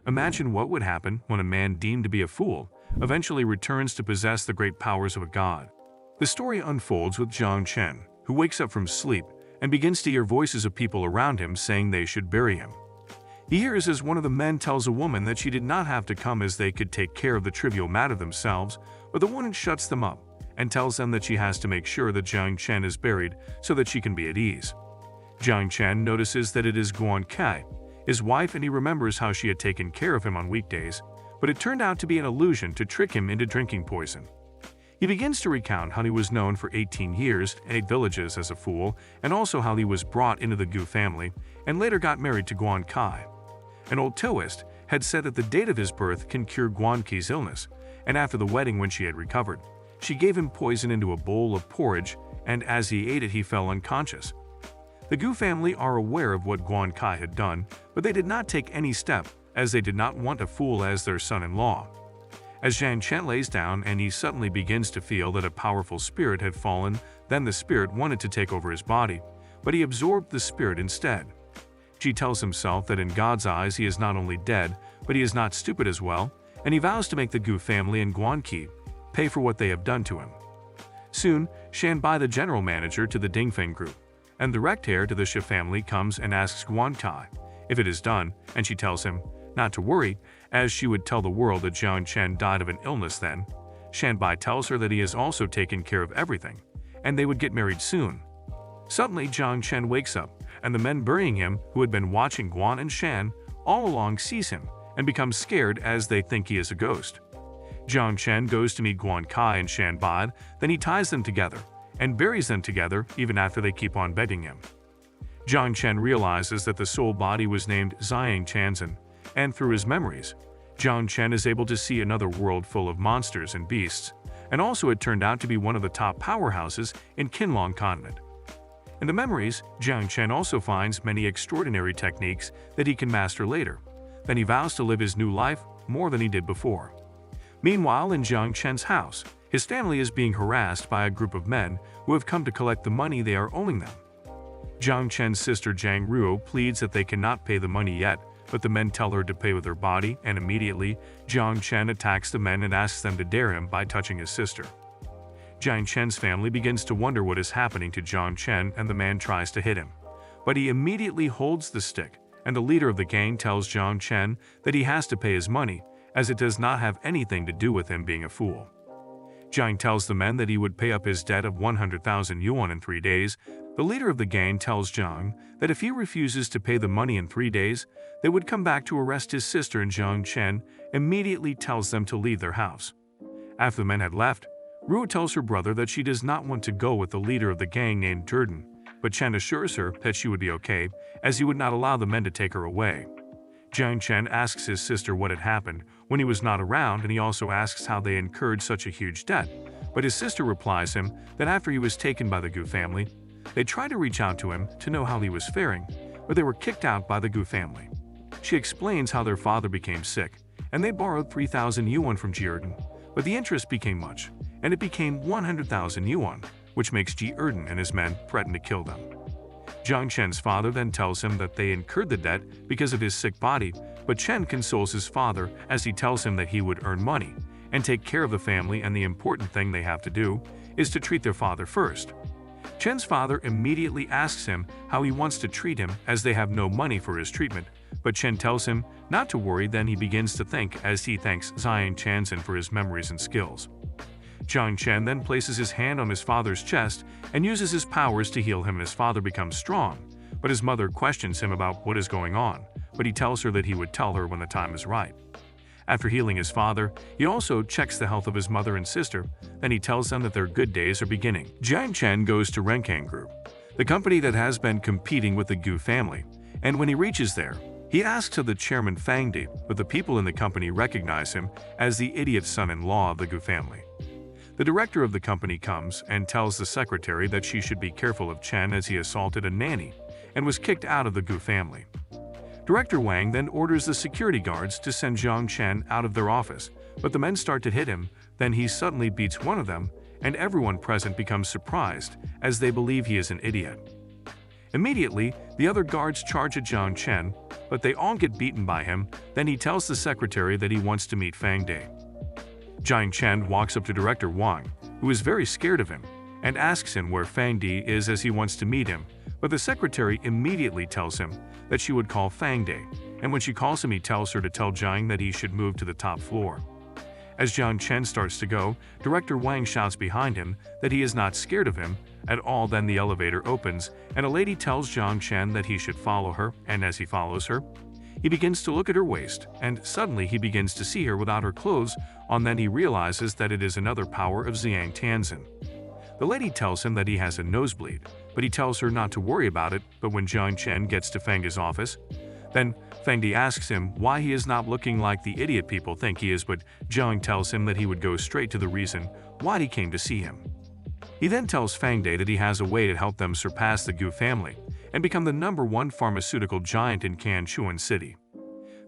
Imagine what would happen when a man deemed to be a fool eventually returns to possess the great powers of a god. The story unfolds with Jiang Chen, who wakes up from sleep and begins to hear voices of people around him saying they should bury him. He hears as one of the men tells a woman that she did not have to come as they could take care of the trivial matter themselves, but the woman shuts them up and tells them that she has to make sure that Jiang Chen is buried so that she can be at ease. Jiang Chen notices that it is Guan Kai, his wife, and he remembers how she had taken care of him on weekdays, but it turned out to be an illusion to trick him into drinking poison. He begins to recount how he was known for 18 years in 8 villages as a fool, and also how he was brought into the Gu family and later got married to Guan Kai. An old Taoist had said that the date of his birth can cure Guan Kai's illness, and after the wedding, when she had recovered, she gave him poison into a bowl of porridge, and as he ate it he fell unconscious. The Gu family are aware of what Guan Kai had done, but they did not take any step as they did not want a fool as their son-in-law. As Jiang Chen lays down and he suddenly begins to feel that a powerful spirit had fallen, then the spirit wanted to take over his body, but he absorbed the spirit instead. He tells himself that in God's eyes he is not only dead, but he is not stupid as well, and he vows to make the Gu family and Guan Qi pay for what they have done to him. Soon, Shan Bai, the general manager to the Dingfeng group, and the direct heir to the Shi family, comes and asks Guan Kai if it is done, and she tells him not to worry, as she would tell the world that Jiang Chen died of an illness then. Shan Bai tells her that he has also taken care of everything, and they would get married soon. Suddenly, Jiang Chen wakes up, and the men burying him, who had been watching Guan and Shan all along, sees him and become scared as they think he is a ghost. Jiang Chen goes to meet Guan Kai and Shan Bai, then he ties them together and buries them together even after they keep on begging him. Jiang Chen realizes that the soul body was named Xiang Chanzhen, and through his memories, Jiang Chen is able to see another world full of monsters and beasts, and also it turned out to be one of the top powerhouses in Qinlong continent. In the memories, Jiang Chen also finds many extraordinary techniques that he can master later. Then he vows to live his new life more than he did before. Meanwhile, in Jiang Chen's house, his family is being harassed by a group of men who have come to collect the money they are owing them. Jiang Chen's sister Jiang Ruo pleads that they cannot pay the money yet, but the men tell her to pay with her body, and immediately, Jiang Chen attacks the men and asks them to dare him by touching his sister. Jiang Chen's family begins to wonder what is happening to Jiang Chen, and the man tries to hit him. But he immediately holds the stick, and the leader of the gang tells Jiang Chen that he has to pay his money, as it does not have anything to do with him being a fool. Jiang tells the men that he would pay up his debt of 100,000 yuan in 3 days. The leader of the gang tells Jiang that if he refuses to pay the money in 3 days, they would come back to arrest his sister, and Jiang Chen immediately tells them to leave their house. After the men had left, Ruo tells her brother that she does not want to go with the leader of the gang named Durden, but Chen assures her that she would be okay, as he would not allow the men to take her away. Jiang Chen asks his sister what had happened when he was not around, and he also asks how they incurred such a huge debt, but his sister replies him that after he was taken by the Gu family, they tried to reach out to him to know how he was faring, but they were kicked out by the Gu family. She explains how their father became sick, and they borrowed 3,000 yuan from Jierden, but the interest became much, and it became 100,000 yuan, which makes Jierden and his men threaten to kill them. Jiang Chen's father then tells him that they incurred the debt because of his sick body, but Chen consoles his father as he tells him that he would earn money and take care of the family, and the important thing they have to do is to treat their father first. Chen's father immediately asks him how he wants to treat him, as they have no money for his treatment, but Chen tells him not to worry. Then he begins to think as he thanks Xiang Chanzhen for his memories and skills. Jiang Chen then places his hand on his father's chest and uses his powers to heal him. His father becomes strong, but his mother questions him about what is going on, but he tells her that he would tell her when the time is right. After healing his father, he also checks the health of his mother and sister, then he tells them that their good days are beginning. Jiang Chen goes to Renkang Group, the company that has been competing with the Gu family, and when he reaches there, he asks of the chairman Fang Di, but the people in the company recognize him as the idiot son-in-law of the Gu family. The director of the company comes and tells the secretary that she should be careful of Chen as he assaulted a nanny and was kicked out of the Gu family. Director Wang then orders the security guards to send Jiang Chen out of their office, but the men start to hit him. Then he suddenly beats one of them, and everyone present becomes surprised as they believe he is an idiot. Immediately, the other guards charge at Jiang Chen, but they all get beaten by him. Then he tells the secretary that he wants to meet Fang De. Jiang Chen walks up to Director Wang, who is very scared of him, and asks him where Fang De is as he wants to meet him, but the secretary immediately tells him that she would call Fang De, and when she calls him he tells her to tell Jiang that he should move to the top floor. As Jiang Chen starts to go, Director Wang shouts behind him that he is not scared of him at all. Then the elevator opens, and a lady tells Jiang Chen that he should follow her, and as he follows her, he begins to look at her waist, and suddenly he begins to see her without her clothes on. Then he realizes that it is another power of Xiang Tianzin. The lady tells him that he has a nosebleed, but he tells her not to worry about it. But when Jiang Chen gets to Fang De's office, then Fang De asks him why he is not looking like the idiot people think he is, but Jiang tells him that he would go straight to the reason why he came to see him. He then tells Fang De that he has a way to help them surpass the Gu family and become the #1 pharmaceutical giant in Kanchuan City.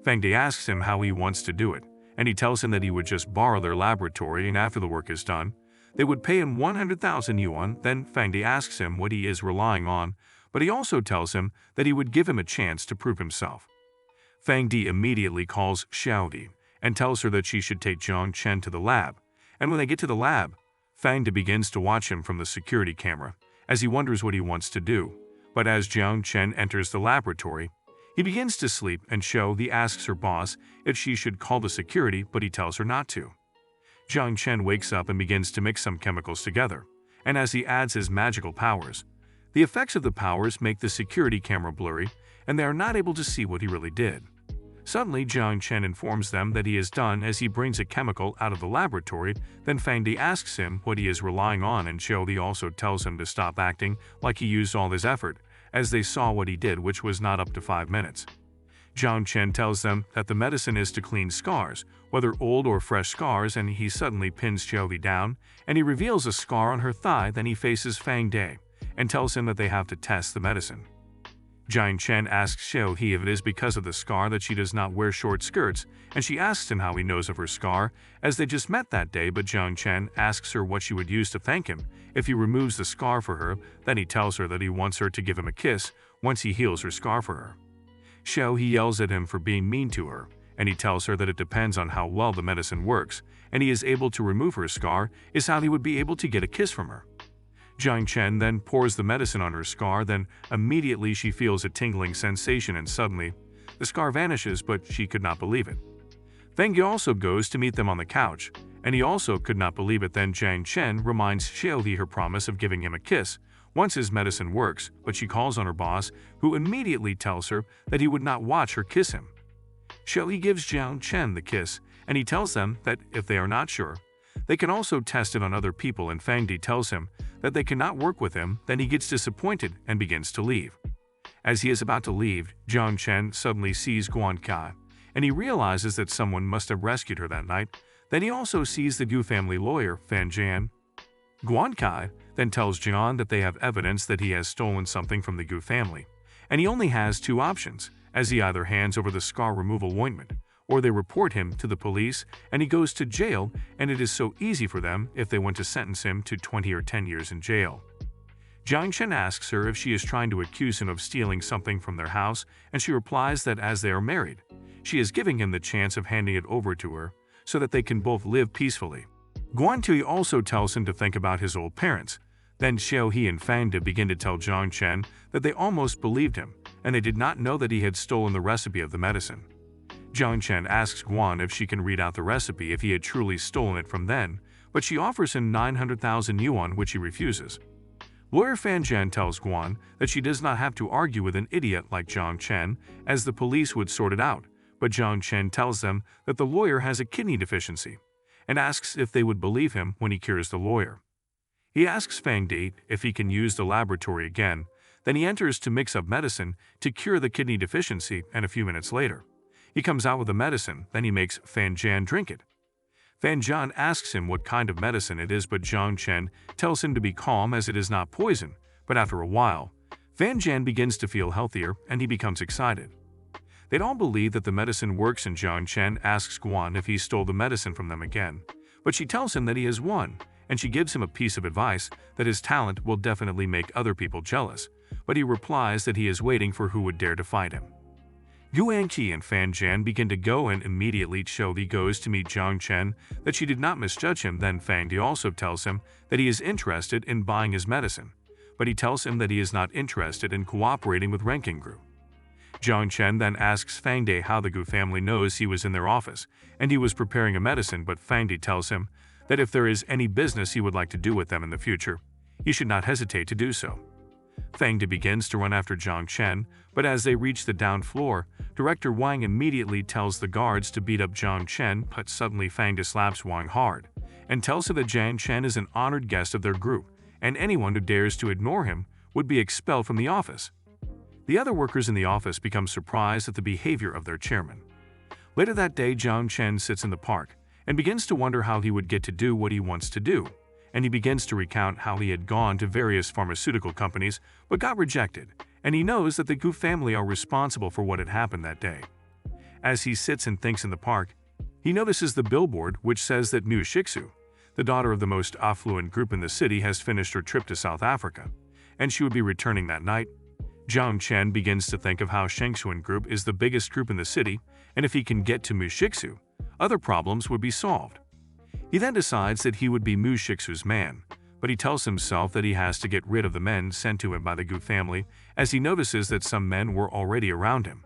Fang De asks him how he wants to do it, and he tells him that he would just borrow their laboratory, and after the work is done, they would pay him 100,000 yuan. Then Fang De asks him what he is relying on, but he also tells him that he would give him a chance to prove himself. Fang De immediately calls Xiao Di and tells her that she should take Jiang Chen to the lab, and when they get to the lab, Fang De begins to watch him from the security camera as he wonders what he wants to do. But as Jiang Chen enters the laboratory, he begins to sleep, and Xiao Di asks her boss if she should call the security, but he tells her not to. Jiang Chen wakes up and begins to mix some chemicals together, and as he adds his magical powers, the effects of the powers make the security camera blurry, and they are not able to see what he really did. Suddenly, Jiang Chen informs them that he is done as he brings a chemical out of the laboratory. Then Fang De asks him what he is relying on, and Xiao Di also tells him to stop acting like he used all his effort, as they saw what he did, which was not up to 5 minutes. Jiang Chen tells them that the medicine is to clean scars, whether old or fresh scars, and he suddenly pins Xiao Di down, and he reveals a scar on her thigh. Then he faces Fang De and tells him that they have to test the medicine. Jiang Chen asks Xiao He if it is because of the scar that she does not wear short skirts, and she asks him how he knows of her scar, as they just met that day. But Jiang Chen asks her what she would use to thank him if he removes the scar for her. Then he tells her that he wants her to give him a kiss once he heals her scar for her. Xiao He yells at him for being mean to her, and he tells her that it depends on how well the medicine works, and he is able to remove her scar is how he would be able to get a kiss from her. Jiang Chen then pours the medicine on her scar, then immediately she feels a tingling sensation, and suddenly the scar vanishes, but she could not believe it. Fang De also goes to meet them on the couch, and he also could not believe it. Then Jiang Chen reminds Xiao Di her promise of giving him a kiss once his medicine works, but she calls on her boss, who immediately tells her that he would not watch her kiss him. Xiao Di gives Jiang Chen the kiss, and he tells them that if they are not sure, they can also test it on other people, and Fang De tells him that they cannot work with him. Then he gets disappointed and begins to leave. As he is about to leave, Jiang Chen suddenly sees Guan Kai, and he realizes that someone must have rescued her that night. Then he also sees the Gu family lawyer, Fan Jian. Guan Kai then tells Jian that they have evidence that he has stolen something from the Gu family, and he only has 2 options, as he either hands over the scar removal ointment, or they report him to the police and he goes to jail, and it is so easy for them if they want to sentence him to 20 or 10 years in jail. Jiang Chen asks her if she is trying to accuse him of stealing something from their house, and she replies that as they are married, she is giving him the chance of handing it over to her so that they can both live peacefully. Guan Tui also tells him to think about his old parents. Then Xiao He and Fang De begin to tell Jiang Chen that they almost believed him, and they did not know that he had stolen the recipe of the medicine. Jiang Chen asks Guan if she can read out the recipe if he had truly stolen it from them, but she offers him 900,000 yuan, which he refuses. Lawyer Fan Jian tells Guan that she does not have to argue with an idiot like Jiang Chen, as the police would sort it out, but Jiang Chen tells them that the lawyer has a kidney deficiency, and asks if they would believe him when he cures the lawyer. He asks Fang De if he can use the laboratory again, then he enters to mix up medicine to cure the kidney deficiency, and a few minutes later, he comes out with the medicine. Then he makes Fan Jian drink it. Fan Jian asks him what kind of medicine it is, but Jiang Chen tells him to be calm as it is not poison, but after a while, Fan Jian begins to feel healthier and he becomes excited. They all believe that the medicine works, and Jiang Chen asks Guan if he stole the medicine from them again, but she tells him that he has won, and she gives him a piece of advice that his talent will definitely make other people jealous, but he replies that he is waiting for who would dare to fight him. Guang Qi and Fan Jian begin to go, and immediately Xiao Li goes to meet Zhang Chen that she did not misjudge him. Then Fang Di also tells him that he is interested in buying his medicine, but he tells him that he is not interested in cooperating with Ranking Group. Zhang Chen then asks Fang Di how the Gu family knows he was in their office and he was preparing a medicine, but Fang Di tells him that if there is any business he would like to do with them in the future, he should not hesitate to do so. Fang Di begins to run after Zhang Chen, but as they reach the down floor, Director Wang immediately tells the guards to beat up Zhang Chen, but suddenly Fang Di slaps Wang hard and tells her that Zhang Chen is an honored guest of their group, and anyone who dares to ignore him would be expelled from the office. The other workers in the office become surprised at the behavior of their chairman. Later that day, Zhang Chen sits in the park and begins to wonder how he would get to do what he wants to do, and he begins to recount how he had gone to various pharmaceutical companies but got rejected, and he knows that the Gu family are responsible for what had happened that day. As he sits and thinks in the park, he notices the billboard which says that Mu Shiksu, the daughter of the most affluent group in the city, has finished her trip to South Africa, and she would be returning that night. Zhang Chen begins to think of how Shengshuan Group is the biggest group in the city, and if he can get to Mu Shiksu, other problems would be solved. He then decides that he would be Mu Shiksu's man, but he tells himself that he has to get rid of the men sent to him by the Gu family, as he notices that some men were already around him.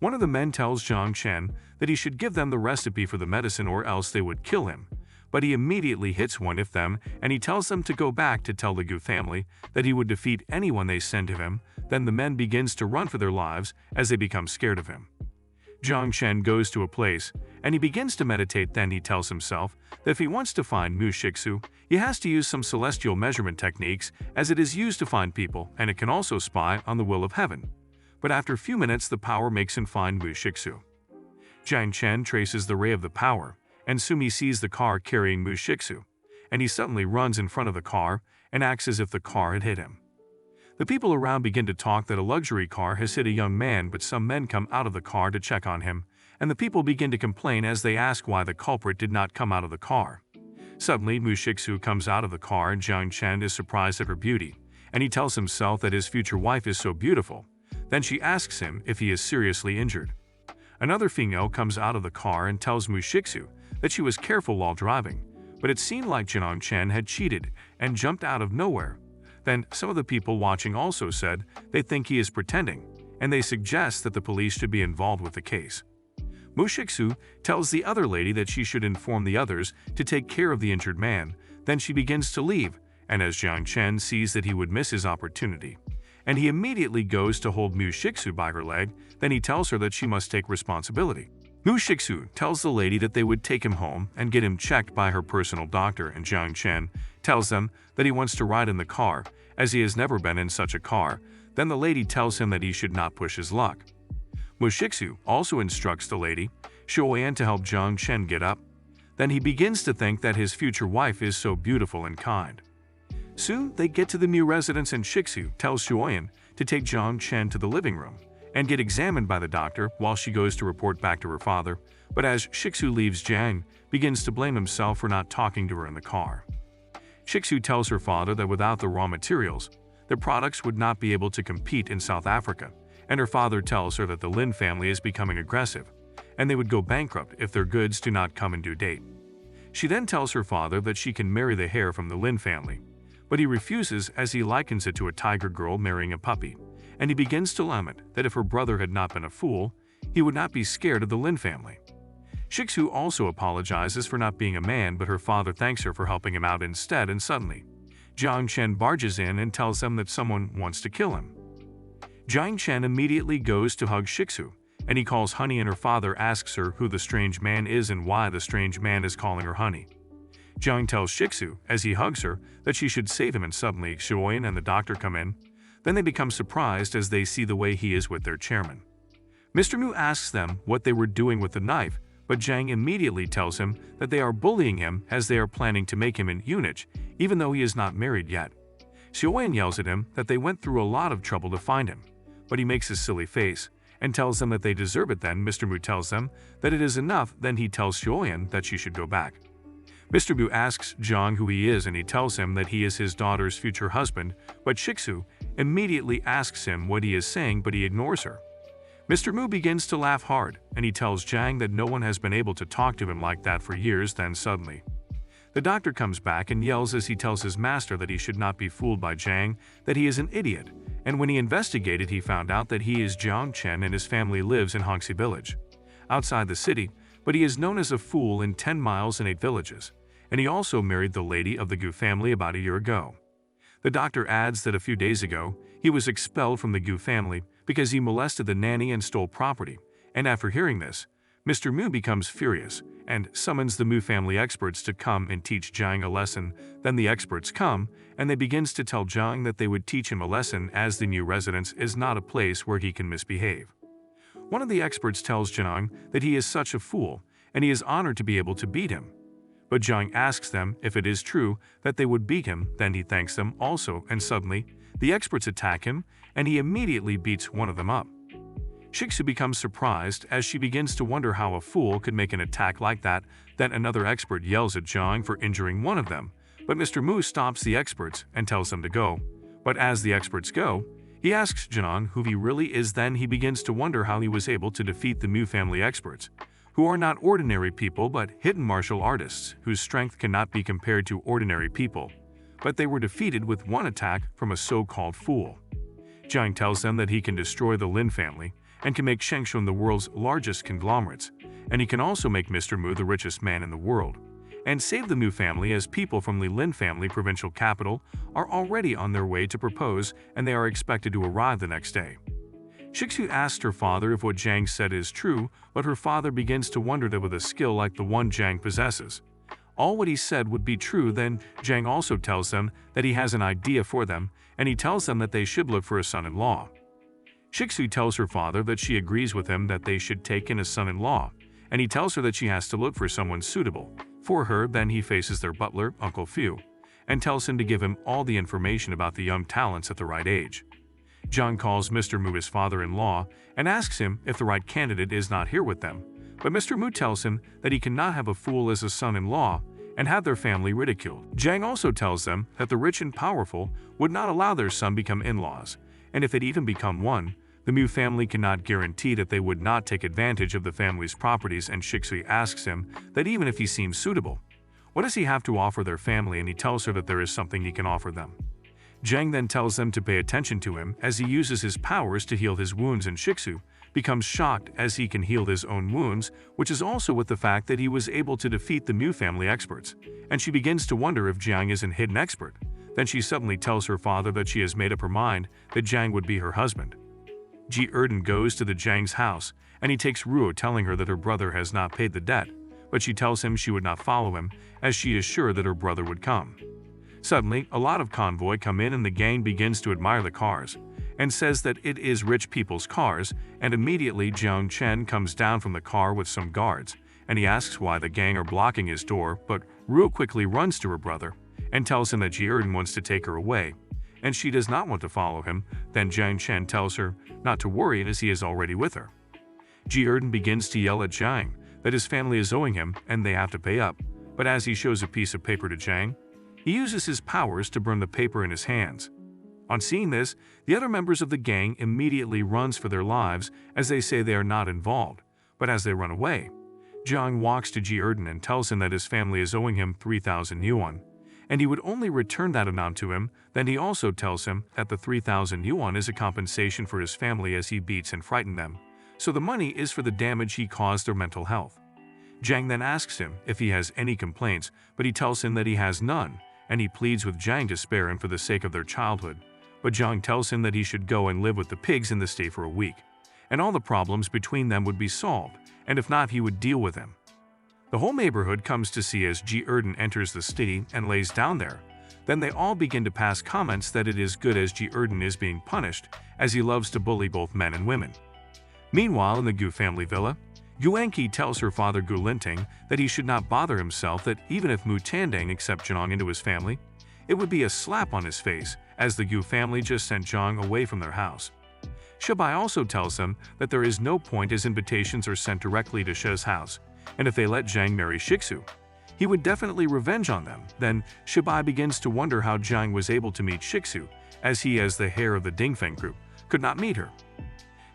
One of the men tells Zhang Chen that he should give them the recipe for the medicine or else they would kill him, but he immediately hits one of them and he tells them to go back to tell the Gu family that he would defeat anyone they send to him. Then the men begins to run for their lives as they become scared of him. Zhang Chen goes to a place and he begins to meditate. Then he tells himself that if he wants to find Mu Shiksu, he has to use some celestial measurement techniques, as it is used to find people and it can also spy on the will of heaven. But after a few minutes, the power makes him find Mu Shiksu. Zhang Chen traces the ray of the power, and soon he sees the car carrying Mu Shiksu, and he suddenly runs in front of the car and acts as if the car had hit him. The people around begin to talk that a luxury car has hit a young man, but some men come out of the car to check on him, and the people begin to complain as they ask why the culprit did not come out of the car. Suddenly, Mu Shiksu comes out of the car and Zhang Chen is surprised at her beauty, and he tells himself that his future wife is so beautiful. Then she asks him if he is seriously injured. Another female comes out of the car and tells Mu Shiksu that she was careful while driving, but it seemed like Zhang Chen had cheated and jumped out of nowhere. Then some of the people watching also said they think he is pretending, and they suggest that the police should be involved with the case. Mu Shiksu tells the other lady that she should inform the others to take care of the injured man. Then she begins to leave, and as Zhang Chen sees that he would miss his opportunity, and he immediately goes to hold Mu Shiksu by her leg, then he tells her that she must take responsibility. Mu Shiksu tells the lady that they would take him home and get him checked by her personal doctor, and Zhang Chen tells them that he wants to ride in the car, as he has never been in such a car. Then the lady tells him that he should not push his luck. Mu Shiksu also instructs the lady, Xiaoyan, to help Zhang Chen get up. Then he begins to think that his future wife is so beautiful and kind. Soon they get to the new residence and Shiksu tells Xiaoyan to take Zhang Chen to the living room and get examined by the doctor while she goes to report back to her father. But as Shiksu leaves, Zhang begins to blame himself for not talking to her in the car. Shiksu tells her father that without the raw materials, their products would not be able to compete in South Africa, and her father tells her that the Lin family is becoming aggressive, and they would go bankrupt if their goods do not come in due date. She then tells her father that she can marry the heir from the Lin family, but he refuses as he likens it to a tiger girl marrying a puppy, and he begins to lament that if her brother had not been a fool, he would not be scared of the Lin family. Shiksu also apologizes for not being a man, but her father thanks her for helping him out instead, and suddenly, Zhang Chen barges in and tells them that someone wants to kill him. Zhang Chen immediately goes to hug Shiksu, and he calls Honey, and her father asks her who the strange man is and why the strange man is calling her Honey. Zhang tells Shiksu, as he hugs her, that she should save him, and suddenly Xiaoyan and the doctor come in. Then they become surprised as they see the way he is with their chairman. Mr. Mu asks them what they were doing with the knife, but Zhang immediately tells him that they are bullying him as they are planning to make him an eunuch, even though he is not married yet. Xiaoyan yells at him that they went through a lot of trouble to find him, but he makes a silly face and tells them that they deserve it. Then Mr. Mu tells them that it is enough. Then he tells Xiaoyan that she should go back. Mr. Mu asks Jiang who he is and he tells him that he is his daughter's future husband, but Shiksu immediately asks him what he is saying but he ignores her. Mr. Mu begins to laugh hard and he tells Jiang that no one has been able to talk to him like that for years. Then suddenly, the doctor comes back and yells as he tells his master that he should not be fooled by Jiang, that he is an idiot, and when he investigated he found out that he is Jiang Chen and his family lives in Hongxi village, outside the city, but he is known as a fool in 10 miles and 8 villages, and he also married the lady of the Gu family about a year ago. The doctor adds that a few days ago, he was expelled from the Gu family because he molested the nanny and stole property, and after hearing this, Mr. Mu becomes furious and summons the Mu family experts to come and teach Jiang a lesson. Then the experts come, and they begins to tell Jiang that they would teach him a lesson as the new residence is not a place where he can misbehave. One of the experts tells Jiang that he is such a fool, and he is honored to be able to beat him. But Jiang asks them if it is true that they would beat him, then he thanks them also, and suddenly, the experts attack him, and he immediately beats one of them up. Shiksu becomes surprised as she begins to wonder how a fool could make an attack like that. Then another expert yells at Jiang for injuring one of them, but Mr. Mu stops the experts and tells them to go. But as the experts go, he asks Jiang who he really is. Then he begins to wonder how he was able to defeat the Mu family experts, who are not ordinary people but hidden martial artists whose strength cannot be compared to ordinary people, but they were defeated with one attack from a so-called fool. Jiang tells them that he can destroy the Lin family and can make Shengshun the world's largest conglomerates, and he can also make Mr. Mu the richest man in the world, and save the Mu family as people from the Lin family provincial capital are already on their way to propose and they are expected to arrive the next day. Shiksu asked her father if what Jiang said is true, but her father begins to wonder that with a skill like the one Jiang possesses, all what he said would be true. Then Jiang also tells them that he has an idea for them, and he tells them that they should look for a son-in-law. Shiksu tells her father that she agrees with him that they should take in a son-in-law, and he tells her that she has to look for someone suitable for her. Then he faces their butler, Uncle Fu, and tells him to give him all the information about the young talents at the right age. Jiang calls Mr. Mu his father-in-law and asks him if the right candidate is not here with them, but Mr. Mu tells him that he cannot have a fool as a son-in-law and have their family ridiculed. Jiang also tells them that the rich and powerful would not allow their son become in-laws, and if they'd even become one, the Mu family cannot guarantee that they would not take advantage of the family's properties. And Shiksu asks him that even if he seems suitable, what does he have to offer their family, and he tells her that there is something he can offer them. Jiang then tells them to pay attention to him as he uses his powers to heal his wounds, and Shiksu becomes shocked as he can heal his own wounds, which is also with the fact that he was able to defeat the Mu family experts, and she begins to wonder if Jiang is an hidden expert. Then she suddenly tells her father that she has made up her mind that Jiang would be her husband. Ji Erden goes to the Jiang's house, and he takes Ruo, telling her that her brother has not paid the debt, but she tells him she would not follow him as she is sure that her brother would come. Suddenly, a lot of convoy come in and the gang begins to admire the cars, and says that it is rich people's cars, and immediately Jiang Chen comes down from the car with some guards, and he asks why the gang are blocking his door, but Ruo quickly runs to her brother and tells him that Ji Erden wants to take her away, and she does not want to follow him. Then Jiang Chen tells her not to worry as he is already with her. Ji Erden begins to yell at Jiang that his family is owing him and they have to pay up, but as he shows a piece of paper to Jiang, he uses his powers to burn the paper in his hands. On seeing this, the other members of the gang immediately runs for their lives as they say they are not involved, but as they run away, Jiang walks to Ji Erden and tells him that his family is owing him 3,000 yuan, and he would only return that amount to him. Then he also tells him that the 3,000 yuan is a compensation for his family as he beats and frightened them, so the money is for the damage he caused their mental health. Jiang then asks him if he has any complaints, but he tells him that he has none, and he pleads with Jiang to spare him for the sake of their childhood. But Jiang tells him that he should go and live with the pigs in the stay for a week, and all the problems between them would be solved, and if not, he would deal with him. The whole neighborhood comes to see as Ji Erden enters the city and lays down there. Then they all begin to pass comments that it is good as Ji Erden is being punished, as he loves to bully both men and women. Meanwhile, in the Gu family villa, Gu Enki tells her father Gu Linting that he should not bother himself, that even if Mu Tandang accepts Zhang into his family, it would be a slap on his face, as the Gu family just sent Zhang away from their house. Shabai also tells them that there is no point as invitations are sent directly to She's house, and if they let Zhang marry Shiksu, he would definitely revenge on them. Then, Shibai begins to wonder how Jiang was able to meet Shiksu, as he, as the heir of the Dingfeng group, could not meet her.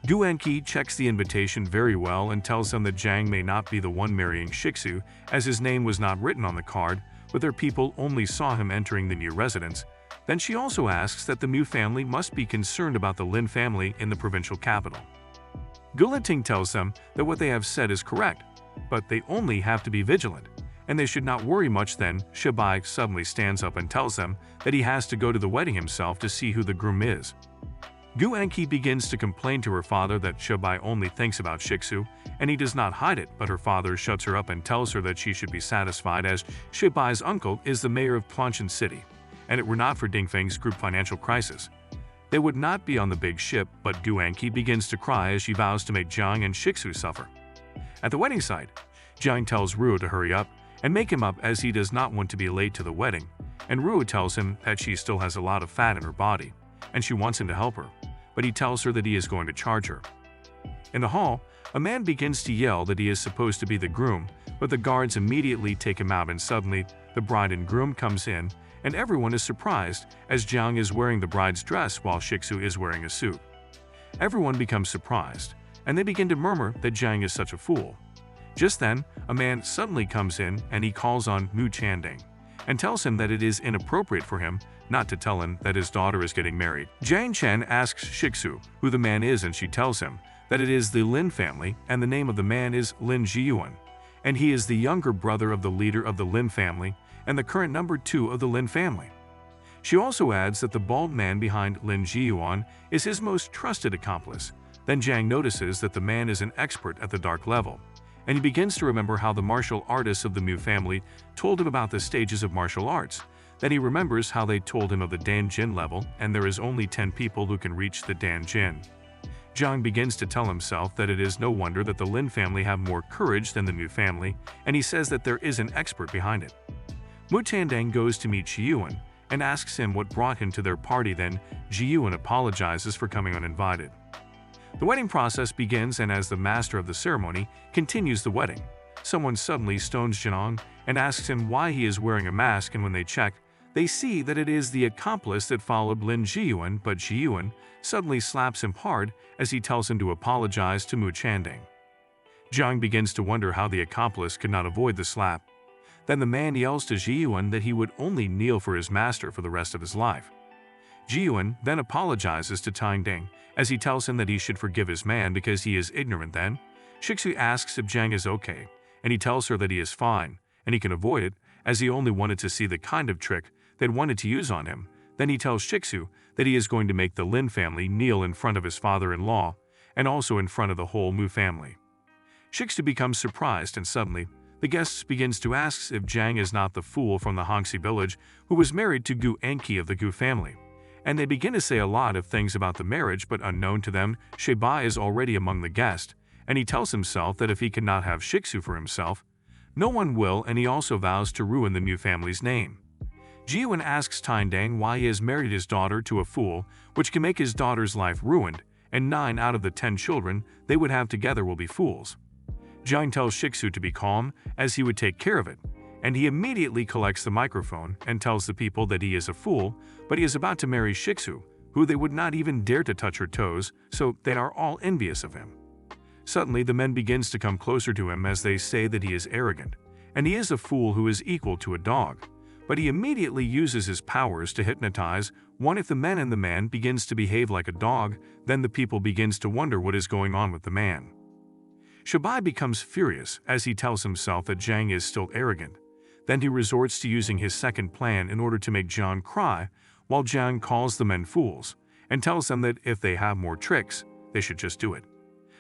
Gu Enki checks the invitation very well and tells them that Jiang may not be the one marrying Shiksu, as his name was not written on the card, but their people only saw him entering the new residence. Then she also asks that the Mu family must be concerned about the Lin family in the provincial capital. Gulating tells them that what they have said is correct, but they only have to be vigilant, and they should not worry much. Then Shibai suddenly stands up and tells them that he has to go to the wedding himself to see who the groom is. Gu Enki begins to complain to her father that Shibai only thinks about Shiksu, and he does not hide it, but her father shuts her up and tells her that she should be satisfied as Shibai's uncle is the mayor of Planchan City, and it were not for Dingfeng's group financial crisis, they would not be on the big ship. But Gu Enki begins to cry as she vows to make Jiang and Shiksu suffer. At the wedding site, Jiang tells Ruo to hurry up and make him up as he does not want to be late to the wedding, and Ruo tells him that she still has a lot of fat in her body, and she wants him to help her, but he tells her that he is going to charge her. In the hall, a man begins to yell that he is supposed to be the groom, but the guards immediately take him out, and suddenly the bride and groom comes in, and everyone is surprised as Jiang is wearing the bride's dress while Shiksu is wearing a suit. Everyone becomes surprised, and they begin to murmur that Jiang is such a fool. Just then, a man suddenly comes in and he calls on Mu Chandang and tells him that it is inappropriate for him not to tell him that his daughter is getting married. Jiang Chen asks Shiksu who the man is, and she tells him that it is the Lin family and the name of the man is Lin Jiyuan, and he is the younger brother of the leader of the Lin family and the current number 2 of the Lin family. She also adds that the bald man behind Lin Jiyuan is his most trusted accomplice. Then Jiang notices that the man is an expert at the dark level, and he begins to remember how the martial artists of the Mu family told him about the stages of martial arts. Then he remembers how they told him of the Dan Jin level, and there is only 10 people who can reach the Dan Jin. Jiang begins to tell himself that it is no wonder that the Lin family have more courage than the Mu family, and he says that there is an expert behind it. Mu Tandang goes to meet Jiyuan and asks him what brought him to their party. Then Jiyuan apologizes for coming uninvited. The wedding process begins, and as the master of the ceremony continues the wedding, someone suddenly stones Jinong and asks him why he is wearing a mask, and when they check, they see that it is the accomplice that followed Lin Jiyuan, but Jiyuan suddenly slaps him hard as he tells him to apologize to Mu Chandang. Jiang begins to wonder how the accomplice could not avoid the slap. Then the man yells to Jiyuan that he would only kneel for his master for the rest of his life. Jiyuan then apologizes to Tangdang as he tells him that he should forgive his man because he is ignorant. Then Shiksu asks if Jiang is okay, and he tells her that he is fine, and he can avoid it as he only wanted to see the kind of trick they'd wanted to use on him. Then he tells Shiksu that he is going to make the Lin family kneel in front of his father-in-law and also in front of the whole Mu family. Shiksu becomes surprised, and suddenly the guests begins to ask if Jiang is not the fool from the Hongxi village who was married to Gu Enki of the Gu family. And they begin to say a lot of things about the marriage, but unknown to them, Shibai is already among the guests, and he tells himself that if he cannot have Shiksu for himself, no one will, and he also vows to ruin the Mu family's name. Jiyuan asks Tindang why he has married his daughter to a fool, which can make his daughter's life ruined, and 9 out of the 10 children they would have together will be fools. Jiang tells Shiksu to be calm, as he would take care of it, and he immediately collects the microphone and tells the people that he is a fool, but he is about to marry Shiksu, who they would not even dare to touch her toes, so they are all envious of him. Suddenly the men begins to come closer to him as they say that he is arrogant, and he is a fool who is equal to a dog, but he immediately uses his powers to hypnotize one. If the men and the man begins to behave like a dog, then the people begins to wonder what is going on with the man. Shibai becomes furious as he tells himself that Jiang is still arrogant. Then he resorts to using his second plan in order to make Jiang cry, while Jiang calls the men fools and tells them that if they have more tricks, they should just do it.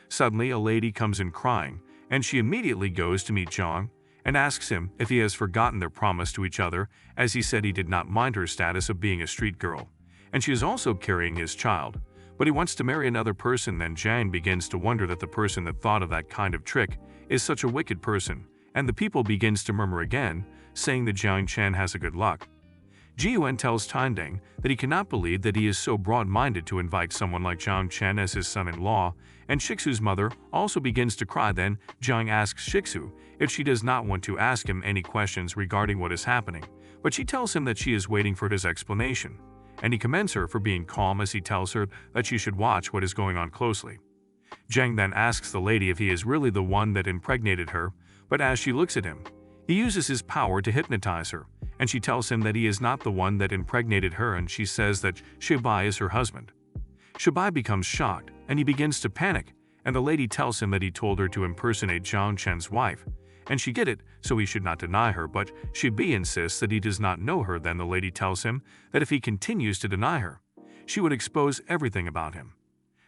Suddenly, a lady comes in crying, and she immediately goes to meet Jiang and asks him if he has forgotten their promise to each other, as he said he did not mind her status of being a street girl, and she is also carrying his child, but he wants to marry another person. Then Jiang begins to wonder that the person that thought of that kind of trick is such a wicked person, and the people begins to murmur again, saying that Jiang Chen has a good luck. Ji-yuan tells Tindang that he cannot believe that he is so broad-minded to invite someone like Jiang Chen as his son-in-law, and Shiksu's mother also begins to cry. Then Jiang asks Shiksu if she does not want to ask him any questions regarding what is happening, but she tells him that she is waiting for his explanation, and he commends her for being calm as he tells her that she should watch what is going on closely. Jiang then asks the lady if he is really the one that impregnated her, but as she looks at him, he uses his power to hypnotize her, and she tells him that he is not the one that impregnated her, and she says that Shibai is her husband. Shibai becomes shocked, and he begins to panic, and the lady tells him that he told her to impersonate Jiang Chen's wife, and she get it, so he should not deny her, but Shibai insists that he does not know her. Then the lady tells him that if he continues to deny her, she would expose everything about him.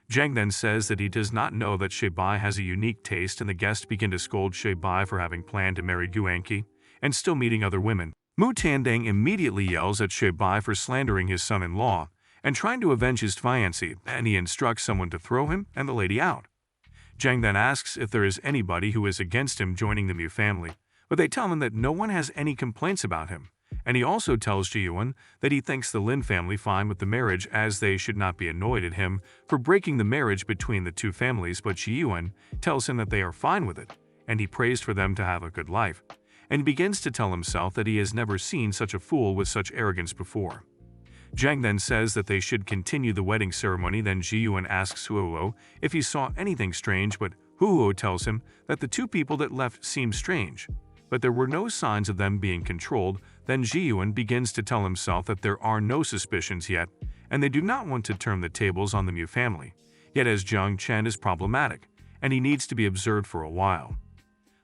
Jiang then says that he does not know that Shibai has a unique taste, and the guests begin to scold Shibai for having planned to marry Guanqi and still meeting other women. Mu Tandang immediately yells at Shibai for slandering his son-in-law and trying to avenge his fiancée, and he instructs someone to throw him and the lady out. Jiang then asks if there is anybody who is against him joining the Mu family, but they tell him that no one has any complaints about him, and he also tells Ji-yuan that he thinks the Lin family fine with the marriage, as they should not be annoyed at him for breaking the marriage between the two families, but Ji-yuan tells him that they are fine with it, and he prays for them to have a good life, and begins to tell himself that he has never seen such a fool with such arrogance before. Jiang then says that they should continue the wedding ceremony. Then Ji-yuan asks Huo if he saw anything strange, but Huo tells him that the two people that left seemed strange, but there were no signs of them being controlled. Then Ji-yuan begins to tell himself that there are no suspicions yet, and they do not want to turn the tables on the Mu family, yet as Jiang Chen is problematic, and he needs to be observed for a while.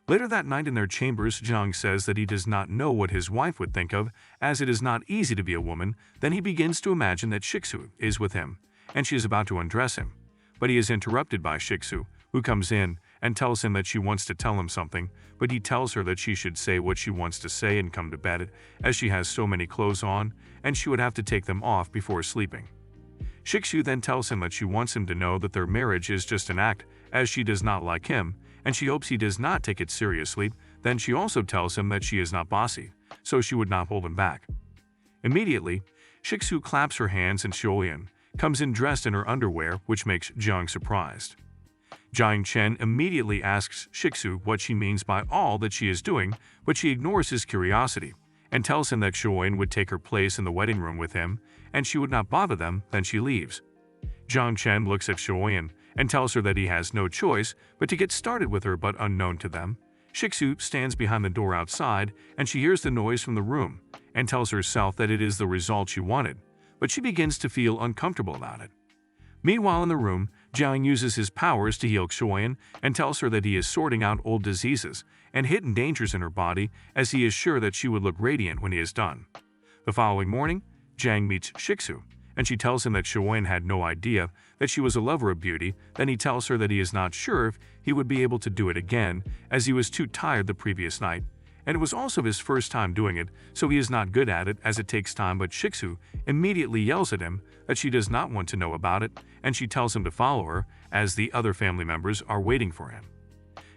Later that night in their chambers, Jiang says that he does not know what his wife would think of, as it is not easy to be a woman. Then he begins to imagine that Shiksu is with him, and she is about to undress him, but he is interrupted by Shiksu, who comes in and tells him that she wants to tell him something, but he tells her that she should say what she wants to say and come to bed, as she has so many clothes on, and she would have to take them off before sleeping. Shiksu then tells him that she wants him to know that their marriage is just an act, as she does not like him, and she hopes he does not take it seriously. Then she also tells him that she is not bossy, so she would not hold him back. Immediately, Shiksu claps her hands and Shoyan comes in dressed in her underwear, which makes Jiang surprised. Jiang Chen immediately asks Shiksu what she means by all that she is doing, but she ignores his curiosity and tells him that Shoyan would take her place in the wedding room with him, and she would not bother them. Then she leaves. Jiang Chen looks at Shoyan and tells her that he has no choice but to get started with her, but unknown to them, Shiksu stands behind the door outside, and she hears the noise from the room and tells herself that it is the result she wanted, but she begins to feel uncomfortable about it. Meanwhile in the room, Jiang uses his powers to heal Shoyan and tells her that he is sorting out old diseases and hidden dangers in her body, as he is sure that she would look radiant when he is done. The following morning, Jiang meets Shiksu, and she tells him that Shoyan had no idea that she was a lover of beauty. Then he tells her that he is not sure if he would be able to do it again, as he was too tired the previous night, and it was also his first time doing it, so he is not good at it as it takes time. But Shiksu immediately yells at him that she does not want to know about it, and she tells him to follow her, as the other family members are waiting for him.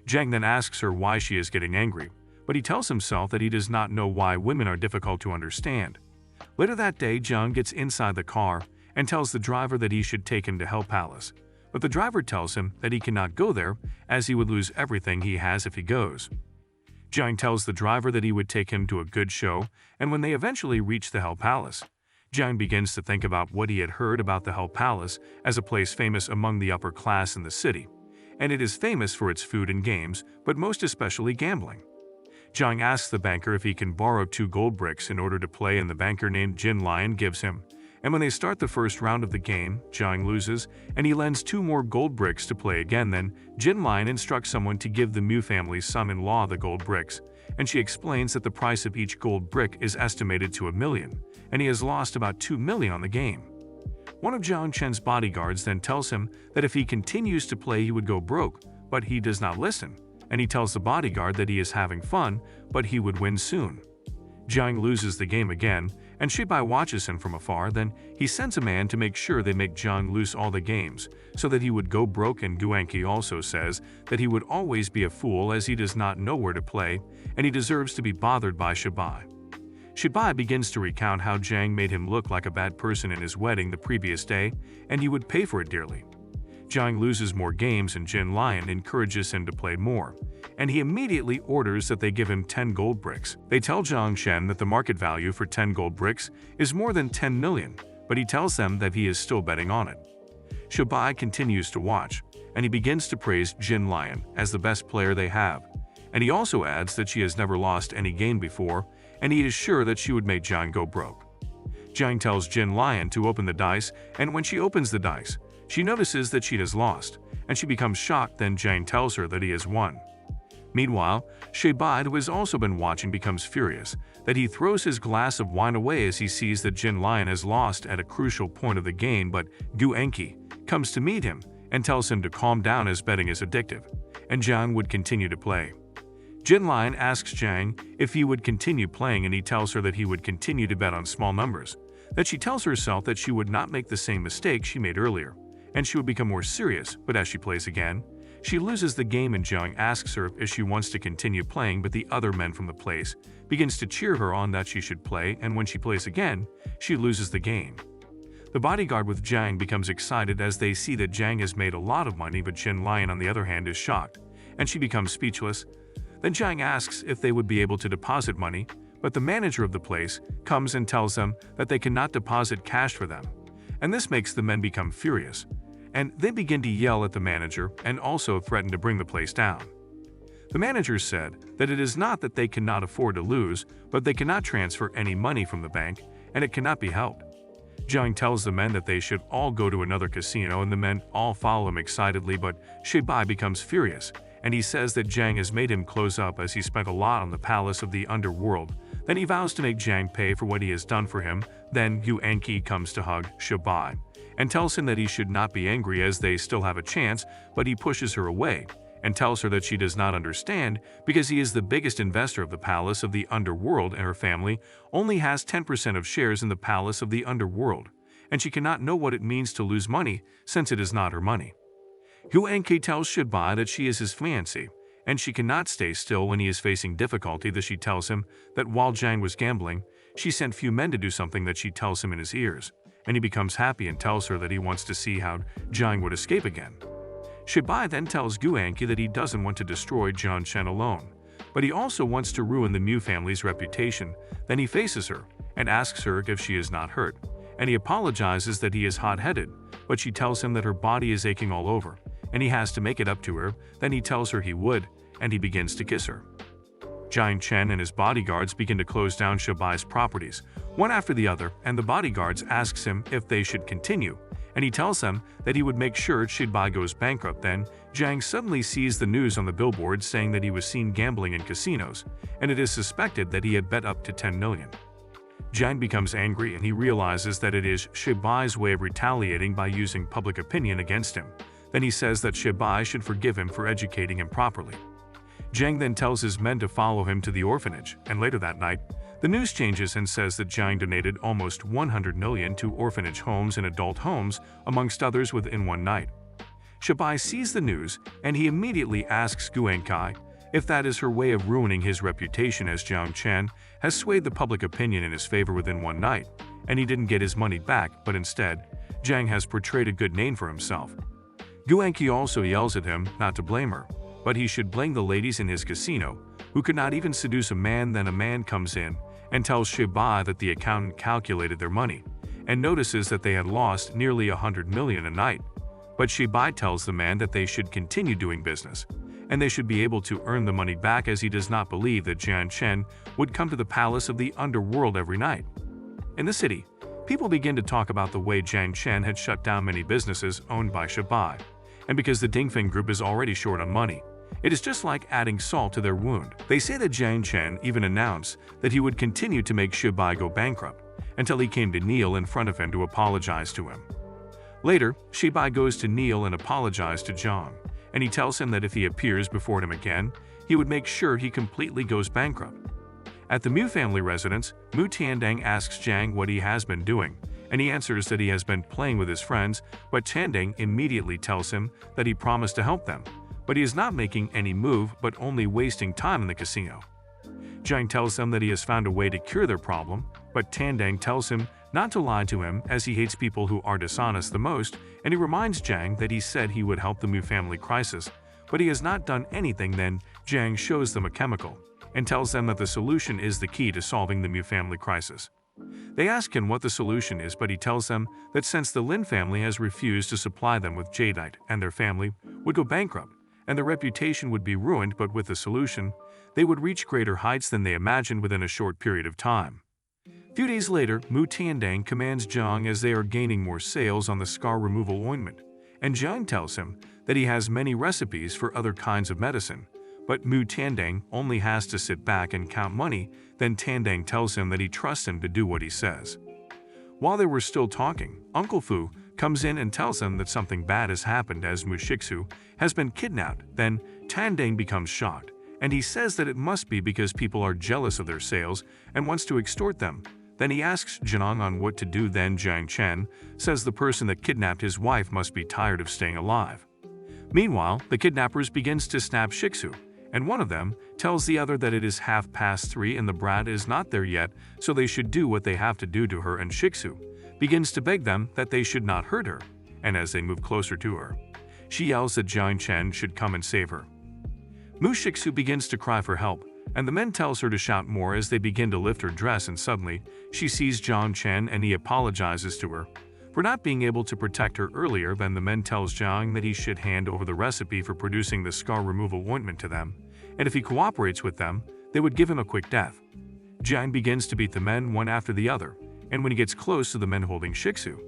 Jiang then asks her why she is getting angry, but he tells himself that he does not know why women are difficult to understand. Later that day, Jiang gets inside the car and tells the driver that he should take him to Hell Palace, but the driver tells him that he cannot go there, as he would lose everything he has if he goes. Jiang tells the driver that he would take him to a good show, and when they eventually reach the Hell Palace, Jiang begins to think about what he had heard about the Hell Palace as a place famous among the upper class in the city, and it is famous for its food and games, but most especially gambling. Jiang asks the banker if he can borrow 2 gold bricks in order to play, and the banker named Jin Lin gives him. And when they start the first round of the game, Jiang loses, and he lends 2 more gold bricks to play again. Then Jin Lin instructs someone to give the Mu family's son-in-law the gold bricks, and she explains that the price of each gold brick is estimated to 1 million, and he has lost about 2 million on the game. One of Jiang Chen's bodyguards then tells him that if he continues to play he would go broke, but he does not listen, and he tells the bodyguard that he is having fun, but he would win soon. Jiang loses the game again, and Shibai watches him from afar. Then he sends a man to make sure they make Jiang lose all the games, so that he would go broke, and Guanqi also says that he would always be a fool as he does not know where to play, and he deserves to be bothered by Shibai. Shibai begins to recount how Jiang made him look like a bad person in his wedding the previous day, and he would pay for it dearly. Jiang loses more games and Jin Lin encourages him to play more, and he immediately orders that they give him 10 gold bricks. They tell Jiang Chen that the market value for 10 gold bricks is more than 10 million, but he tells them that he is still betting on it. Shibai continues to watch, and he begins to praise Jin Lin as the best player they have, and he also adds that she has never lost any game before, and he is sure that she would make Jiang go broke. Jiang tells Jin Lin to open the dice, and when she opens the dice, she notices that she has lost, and she becomes shocked. Then Jiang tells her that he has won. Meanwhile, Shibai, who has also been watching, becomes furious that he throws his glass of wine away as he sees that Jin Lin has lost at a crucial point of the game, but Gu Enki comes to meet him and tells him to calm down as betting is addictive, and Jiang would continue to play. Jin Lin asks Jiang if he would continue playing, and he tells her that he would continue to bet on small numbers, that she tells herself that she would not make the same mistake she made earlier, and she would become more serious. But as she plays again, she loses the game, and Jiang asks her if she wants to continue playing, but the other men from the place begins to cheer her on that she should play, and when she plays again, she loses the game. The bodyguard with Jiang becomes excited as they see that Jiang has made a lot of money, but Jin Lin on the other hand is shocked, and she becomes speechless. Then Jiang asks if they would be able to deposit money, but the manager of the place comes and tells them that they cannot deposit cash for them, and this makes the men become furious, and they begin to yell at the manager and also threaten to bring the place down. The manager said that it is not that they cannot afford to lose, but they cannot transfer any money from the bank, and it cannot be helped. Jiang tells the men that they should all go to another casino, and the men all follow him excitedly, but Shibai becomes furious, and he says that Jiang has made him close up as he spent a lot on the palace of the underworld. Then he vows to make Jiang pay for what he has done for him. Then Gu Enki comes to hug Shibai and tells him that he should not be angry as they still have a chance, but he pushes her away and tells her that she does not understand because he is the biggest investor of the palace of the underworld, and her family only has 10% of shares in the palace of the underworld, and she cannot know what it means to lose money since it is not her money. Gu Enki tells Shibai that she is his fiancée, and she cannot stay still when he is facing difficulty. That she tells him that while Jiang was gambling, she sent few men to do something that she tells him in his ears, and he becomes happy and tells her that he wants to see how Jiang would escape again. Shibai then tells Gu Enki that he doesn't want to destroy Jiang Chen alone, but he also wants to ruin the Mu family's reputation. Then he faces her and asks her if she is not hurt, and he apologizes that he is hot-headed, but she tells him that her body is aching all over, and he has to make it up to her. Then he tells her he would, and he begins to kiss her. Jiang Chen and his bodyguards begin to close down Shibai's properties, one after the other, and the bodyguards asks him if they should continue, and he tells them that he would make sure Shibai goes bankrupt. Then Jiang suddenly sees the news on the billboard saying that he was seen gambling in casinos, and it is suspected that he had bet up to 10 million. Jiang becomes angry, and he realizes that it is Shibai's way of retaliating by using public opinion against him. Then he says that Shibai should forgive him for educating him properly. Jiang then tells his men to follow him to the orphanage, and later that night, the news changes and says that Jiang donated almost 100 million to orphanage homes and adult homes, amongst others, within one night. Shibai sees the news, and he immediately asks Gu Enki if that is her way of ruining his reputation, as Jiang Chen has swayed the public opinion in his favor within one night, and he didn't get his money back, but instead, Jiang has portrayed a good name for himself. Gu Enki also yells at him not to blame her, but he should blame the ladies in his casino, who could not even seduce a man. Then a man comes in and tells Shibai that the accountant calculated their money, and notices that they had lost nearly 100 million a night. But Shibai tells the man that they should continue doing business, and they should be able to earn the money back, as he does not believe that Jiang Chen would come to the palace of the underworld every night. In the city, people begin to talk about the way Jiang Chen had shut down many businesses owned by Shibai, and because the Dingfeng group is already short on money, it is just like adding salt to their wound. They say that Jiang Chen even announced that he would continue to make Shibai go bankrupt until he came to kneel in front of him to apologize to him. Later, Shibai goes to kneel and apologize to Jiang, and he tells him that if he appears before him again, he would make sure he completely goes bankrupt. At the Mu family residence, Mu Tiandang asks Jiang what he has been doing, and he answers that he has been playing with his friends, but Tiandang immediately tells him that he promised to help them, but he is not making any move but only wasting time in the casino. Jiang tells them that he has found a way to cure their problem, but Tandang tells him not to lie to him as he hates people who are dishonest the most, and he reminds Jiang that he said he would help the Mu family crisis, but he has not done anything. Then Jiang shows them a chemical and tells them that the solution is the key to solving the Mu family crisis. They ask him what the solution is, but he tells them that since the Lin family has refused to supply them with jadeite and their family would go bankrupt and their reputation would be ruined, but with the solution, they would reach greater heights than they imagined within a short period of time. Few days later, Mu Tiandang commands Jiang as they are gaining more sales on the scar removal ointment, and Jiang tells him that he has many recipes for other kinds of medicine, but Mu Tiandang only has to sit back and count money. Then Tandang tells him that he trusts him to do what he says. While they were still talking, Uncle Fu comes in and tells them that something bad has happened as Mu Shiksu has been kidnapped. Then Tandang becomes shocked, and he says that it must be because people are jealous of their sales and wants to extort them. Then he asks Jiang on what to do. Then Jiang Chen says the person that kidnapped his wife must be tired of staying alive. Meanwhile, the kidnappers begins to snap Shiksu, and one of them tells the other that it is 3:30 and the brat is not there yet, so they should do what they have to do to her, and Shiksu begins to beg them that they should not hurt her, and as they move closer to her, she yells that Jiang Chen should come and save her. Mu Shiksu begins to cry for help, and the men tells her to shout more as they begin to lift her dress, and suddenly she sees Jiang Chen and he apologizes to her for not being able to protect her earlier. Then the men tells Jiang that he should hand over the recipe for producing the scar removal ointment to them, and if he cooperates with them, they would give him a quick death. Jiang begins to beat the men one after the other, and when he gets close to the men holding Shiksu,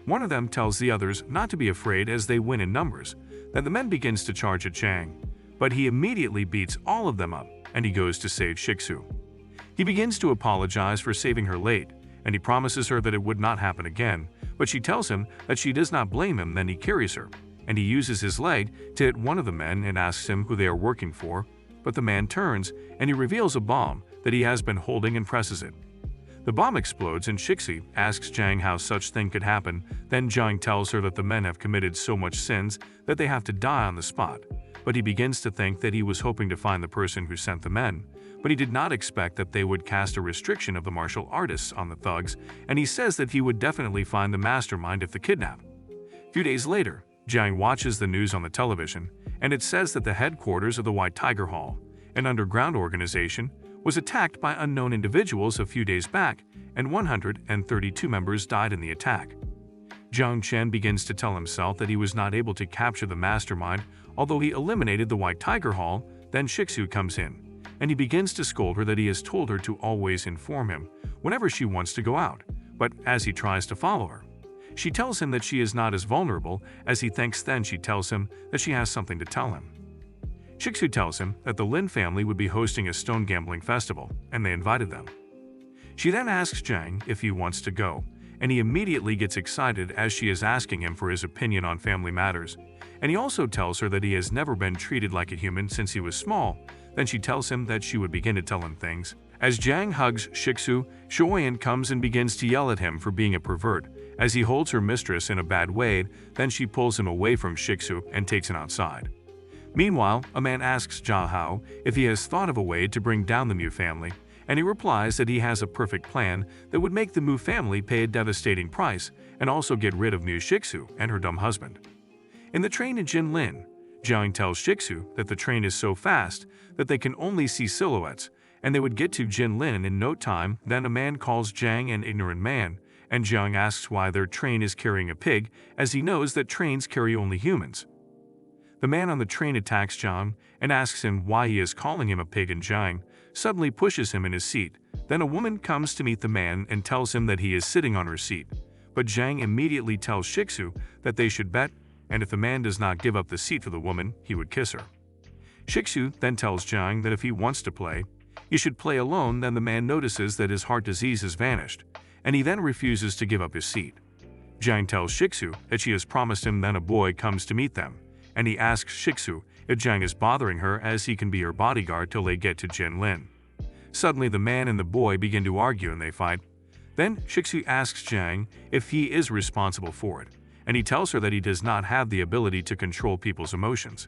one of them tells the others not to be afraid as they win in numbers. Then the men begins to charge at Jiang, but he immediately beats all of them up, and he goes to save Shiksu. He begins to apologize for saving her late, and he promises her that it would not happen again, but she tells him that she does not blame him. Then he carries her, and he uses his leg to hit one of the men and asks him who they are working for, but the man turns and he reveals a bomb that he has been holding and presses it. The bomb explodes and Shiksu asks Jiang how such thing could happen. Then Jiang tells her that the men have committed so much sins that they have to die on the spot, but he begins to think that he was hoping to find the person who sent the men, but he did not expect that they would cast a restriction of the martial artists on the thugs, and he says that he would definitely find the mastermind if the kidnap. Few days later, Jiang watches the news on the television, and it says that the headquarters of the White Tiger Hall, an underground organization, was attacked by unknown individuals a few days back, and 132 members died in the attack. Jiang Chen begins to tell himself that he was not able to capture the mastermind, although he eliminated the White Tiger Hall. Then Shiksu comes in, and he begins to scold her that he has told her to always inform him whenever she wants to go out, but as he tries to follow her, she tells him that she is not as vulnerable as he thinks. Then she tells him that she has something to tell him. Shiksu tells him that the Lin family would be hosting a stone gambling festival, and they invited them. She then asks Jiang if he wants to go, and he immediately gets excited as she is asking him for his opinion on family matters, and he also tells her that he has never been treated like a human since he was small. Then she tells him that she would begin to tell him things. As Jiang hugs Shiksu, Shoyan comes and begins to yell at him for being a pervert, as he holds her mistress in a bad way. Then she pulls him away from Shiksu and takes him outside. Meanwhile, a man asks Jia Hao if he has thought of a way to bring down the Mu family, and he replies that he has a perfect plan that would make the Mu family pay a devastating price and also get rid of Mu Shiksu and her dumb husband. In the train in Jin Lin, Jiang tells Shiksu that the train is so fast that they can only see silhouettes, and they would get to Jin Lin in no time. Then a man calls Jiang an ignorant man, and Jiang asks why their train is carrying a pig, as he knows that trains carry only humans. The man on the train attacks Jiang and asks him why he is calling him a pig, and Jiang suddenly pushes him in his seat. Then a woman comes to meet the man and tells him that he is sitting on her seat, but Jiang immediately tells Shiksu that they should bet, and if the man does not give up the seat for the woman, he would kiss her. Shiksu then tells Jiang that if he wants to play, he should play alone. Then the man notices that his heart disease has vanished, and he then refuses to give up his seat. Jiang tells Shiksu that she has promised him. Then a boy comes to meet them, and he asks Shiksu if Jiang is bothering her as he can be her bodyguard till they get to Jin Lin. Suddenly the man and the boy begin to argue and they fight. Then Shiksu asks Jiang if he is responsible for it, and he tells her that he does not have the ability to control people's emotions.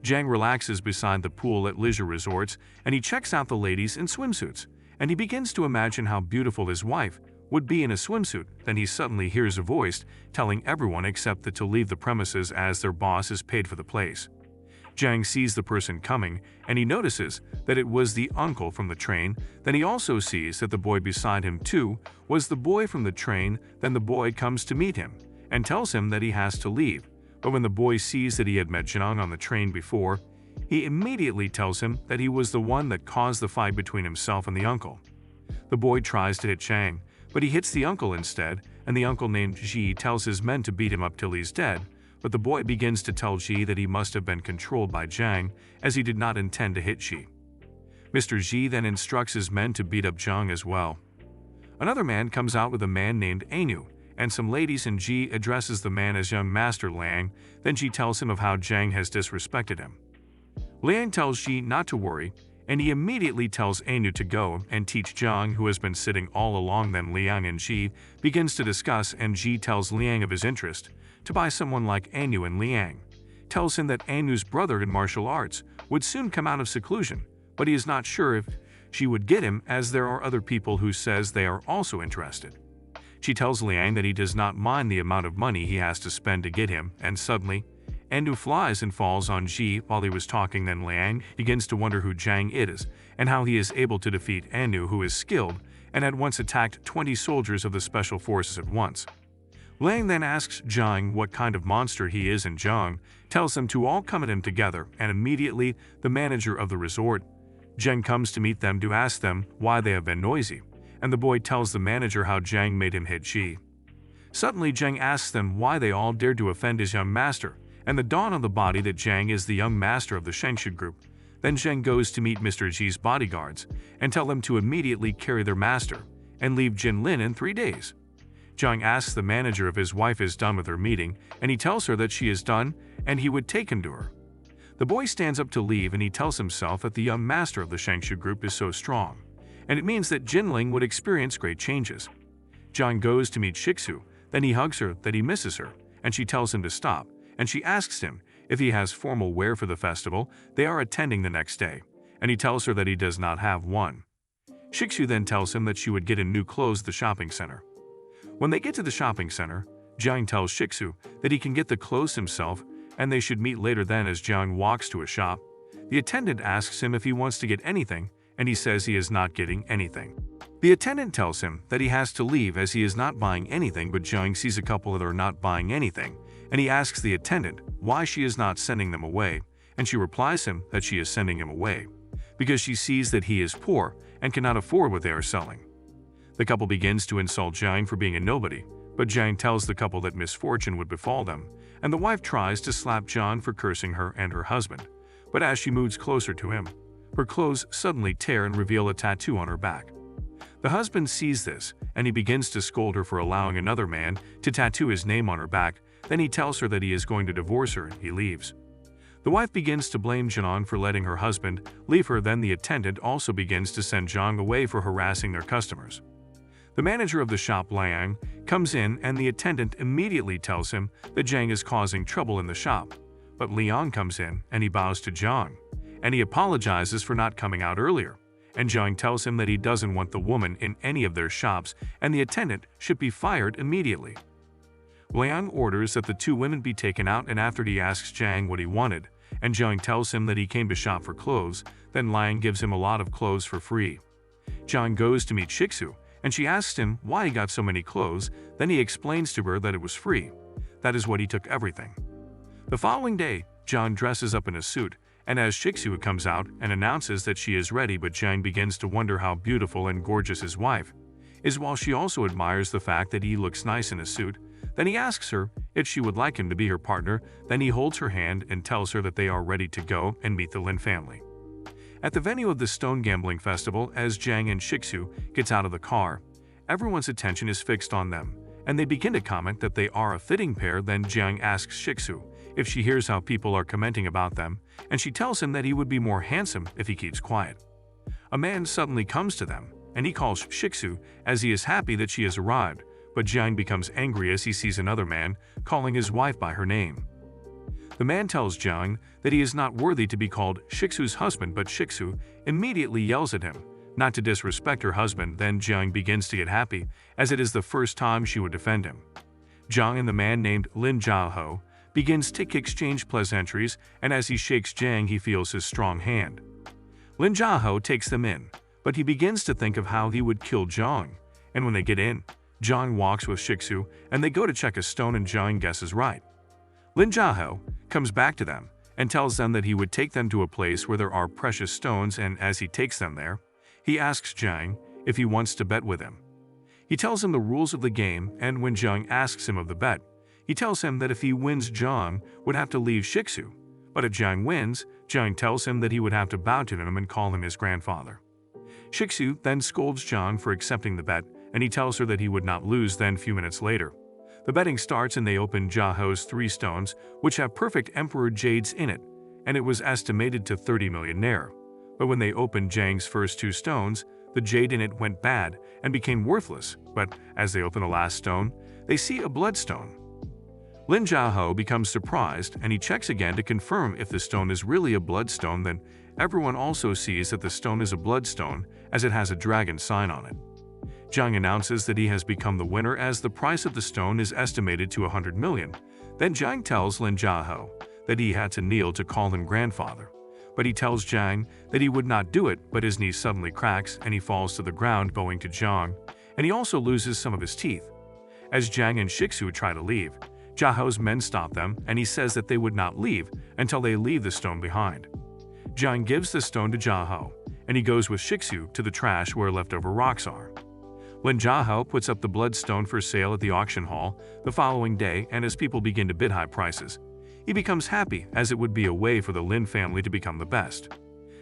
Jiang relaxes beside the pool at leisure resorts, and he checks out the ladies in swimsuits, and he begins to imagine how beautiful his wife would be in a swimsuit. Then he suddenly hears a voice telling everyone except that to leave the premises as their boss is paid for the place. Jiang sees the person coming, and he notices that it was the uncle from the train. Then he also sees that the boy beside him too was the boy from the train. Then the boy comes to meet him and tells him that he has to leave. But when the boy sees that he had met Jiang on the train before, he immediately tells him that he was the one that caused the fight between himself and the uncle. The boy tries to hit Jiang, but he hits the uncle instead, and the uncle named Ji tells his men to beat him up till he's dead. But the boy begins to tell Ji that he must have been controlled by Jiang, as he did not intend to hit Ji. Mr. Ji then instructs his men to beat up Jiang as well. Another man comes out with a man named Anu and some ladies, and Ji addresses the man as young Master Liang. Then Ji tells him of how Jiang has disrespected him. Liang tells Ji not to worry, and he immediately tells Anu to go and teach Jiang, who has been sitting all along. Then Liang and Ji begins to discuss, and Ji tells Liang of his interest to buy someone like Anu, and Liang tells him that Anu's brother in martial arts would soon come out of seclusion, but he is not sure if she would get him, as there are other people who says they are also interested. She tells Liang that he does not mind the amount of money he has to spend to get him, and suddenly Anu flies and falls on Ji while he was talking. Then Liang begins to wonder who Jiang is and how he is able to defeat Anu, who is skilled and had once attacked 20 soldiers of the special forces at once. Liang then asks Jiang what kind of monster he is, and Jiang tells them to all come at him together, and immediately the manager of the resort, Jiang, comes to meet them to ask them why they have been noisy, and the boy tells the manager how Jiang made him hit Ji. Suddenly Jiang asks them why they all dared to offend his young master, and the dawn on the body that Jiang is the young master of the Shengshi group. Then Jiang goes to meet Mr. Ji's bodyguards and tell them to immediately carry their master and leave Jin Lin in 3 days. Jiang asks the manager if his wife is done with her meeting, and he tells her that she is done and he would take him to her. The boy stands up to leave, and he tells himself that the young master of the Shengshi group is so strong, and it means that Jin Lin would experience great changes. Jiang goes to meet Shiksu, then he hugs her that he misses her, and she tells him to stop, and she asks him if he has formal wear for the festival they are attending the next day, and he tells her that he does not have one. Shiksu then tells him that she would get in new clothes at the shopping center. When they get to the shopping center, Jiang tells Shiksu that he can get the clothes himself and they should meet later. Then as Jiang walks to a shop, the attendant asks him if he wants to get anything, and he says he is not getting anything. The attendant tells him that he has to leave as he is not buying anything, but Jiang sees a couple that are not buying anything, and he asks the attendant why she is not sending them away, and she replies him that she is sending him away because she sees that he is poor and cannot afford what they are selling. The couple begins to insult Jiang for being a nobody, but Jiang tells the couple that misfortune would befall them, and the wife tries to slap Jiang for cursing her and her husband. But as she moves closer to him, her clothes suddenly tear and reveal a tattoo on her back. The husband sees this, and he begins to scold her for allowing another man to tattoo his name on her back. Then he tells her that he is going to divorce her, and he leaves. The wife begins to blame Jiang for letting her husband leave her. Then the attendant also begins to send Jiang away for harassing their customers. The manager of the shop, Liang, comes in, and the attendant immediately tells him that Jiang is causing trouble in the shop. But Liang comes in, and he bows to Jiang, and he apologizes for not coming out earlier. And Jiang tells him that he doesn't want the woman in any of their shops, and the attendant should be fired immediately. Liang orders that the 2 women be taken out, and after he asks Jiang what he wanted, and Jiang tells him that he came to shop for clothes, then Liang gives him a lot of clothes for free. Jiang goes to meet Shiksu, and she asks him why he got so many clothes. Then he explains to her that it was free. That is what he took everything. The following day, Jiang dresses up in a suit, and as Shiksu comes out and announces that she is ready, but Jiang begins to wonder how beautiful and gorgeous his wife is, while she also admires the fact that he looks nice in a suit. Then he asks her if she would like him to be her partner. Then he holds her hand and tells her that they are ready to go and meet the Lin family. At the venue of the Stone Gambling Festival, as Jiang and Shiksu gets out of the car, everyone's attention is fixed on them, and they begin to comment that they are a fitting pair. Then Jiang asks Shiksu if she hears how people are commenting about them, and she tells him that he would be more handsome if he keeps quiet. A man suddenly comes to them, and he calls Shiksu as he is happy that she has arrived, but Jiang becomes angry as he sees another man calling his wife by her name. The man tells Jiang that he is not worthy to be called Shiksu's husband, but Shiksu immediately yells at him not to disrespect her husband. Then Jiang begins to get happy, as it is the first time she would defend him. Jiang and the man named Lin Jiaho begins to exchange pleasantries, and as he shakes Jiang, he feels his strong hand. Lin Jiaho takes them in, but he begins to think of how he would kill Jiang, and when they get in, Jiang walks with Shiksu, and they go to check a stone, and Jiang guesses right. Lin Jiaho comes back to them and tells them that he would take them to a place where there are precious stones, and as he takes them there, he asks Jiang if he wants to bet with him. He tells him the rules of the game, and when Jiang asks him of the bet, he tells him that if he wins, Jiang would have to leave Shiksu, but if Jiang wins, Jiang tells him that he would have to bow to him and call him his grandfather. Shiksu then scolds Jiang for accepting the bet, and he tells her that he would not lose. Then, few minutes later, the betting starts and they open Jiaho's 3 stones, which have perfect emperor jades in it, and it was estimated to 30 million naira. But when they opened Jiang's first 2 stones, the jade in it went bad and became worthless, but as they open the last stone, they see a bloodstone. Lin Jiaho becomes surprised, and he checks again to confirm if the stone is really a bloodstone. Then everyone also sees that the stone is a bloodstone, as it has a dragon sign on it. Jiang announces that he has become the winner, as the price of the stone is estimated to 100 million. Then Jiang tells Lin Jiaho that he had to kneel to call him grandfather. But he tells Jiang that he would not do it, but his knee suddenly cracks and he falls to the ground, going to Jiang, and he also loses some of his teeth. As Jiang and Shiksu try to leave, Jiaho's men stop them, and he says that they would not leave until they leave the stone behind. Jiang gives the stone to Jiaho, and he goes with Shiksu to the trash where leftover rocks are. Lin Jiaho puts up the bloodstone for sale at the auction hall the following day, and as people begin to bid high prices, he becomes happy, as it would be a way for the Lin family to become the best.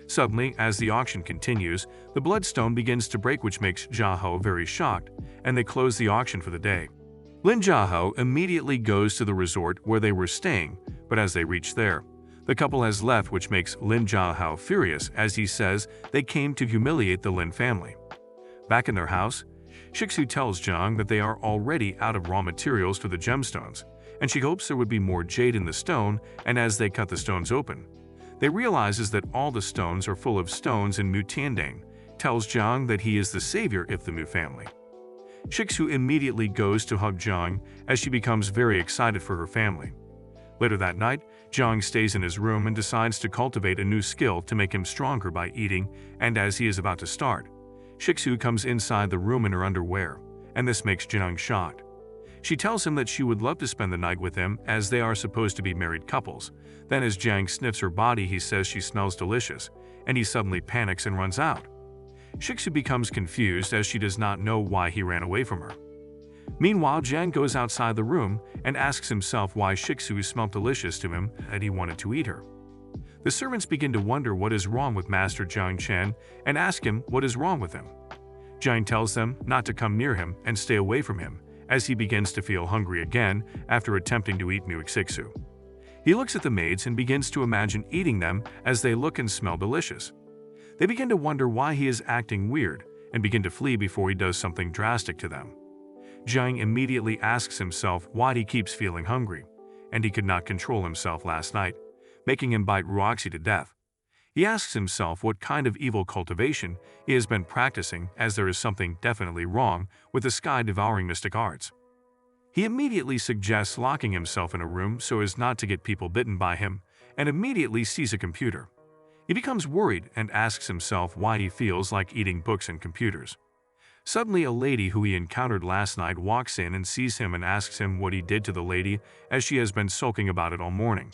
Suddenly, as the auction continues, the bloodstone begins to break, which makes Jiaho very shocked, and they close the auction for the day. Lin Jiaho immediately goes to the resort where they were staying, but as they reach there, the couple has left, which makes Lin Jiaho furious, as he says they came to humiliate the Lin family. Back in their house, Shiksu tells Jiang that they are already out of raw materials for the gemstones, and she hopes there would be more jade in the stone, and as they cut the stones open, they realizes that all the stones are full of stones, and Mu Tiandang tells Jiang that he is the savior of the Mu family. Shiksu immediately goes to hug Jiang, as she becomes very excited for her family. Later that night, Jiang stays in his room and decides to cultivate a new skill to make him stronger by eating, and as he is about to start, Shiksu comes inside the room in her underwear, and this makes Jiang shocked. She tells him that she would love to spend the night with him, as they are supposed to be married couples. Then as Jiang sniffs her body, he says she smells delicious, and he suddenly panics and runs out. Shiksu becomes confused, as she does not know why he ran away from her. Meanwhile, Jiang goes outside the room and asks himself why Shiksu smelled delicious to him, and he wanted to eat her. The servants begin to wonder what is wrong with Master Jiang Chen and ask him what is wrong with him. Jiang tells them not to come near him and stay away from him, as he begins to feel hungry again after attempting to eat Mu Shiksu. He looks at the maids and begins to imagine eating them, as they look and smell delicious. They begin to wonder why he is acting weird and begin to flee before he does something drastic to them. Jiang immediately asks himself why he keeps feeling hungry, and he could not control himself last night, making him bite Roxy to death. He asks himself what kind of evil cultivation he has been practicing, as there is something definitely wrong with the sky-devouring mystic arts. He immediately suggests locking himself in a room so as not to get people bitten by him, and immediately sees a computer. He becomes worried and asks himself why he feels like eating books and computers. Suddenly, a lady who he encountered last night walks in and sees him and asks him what he did to the lady, as she has been sulking about it all morning.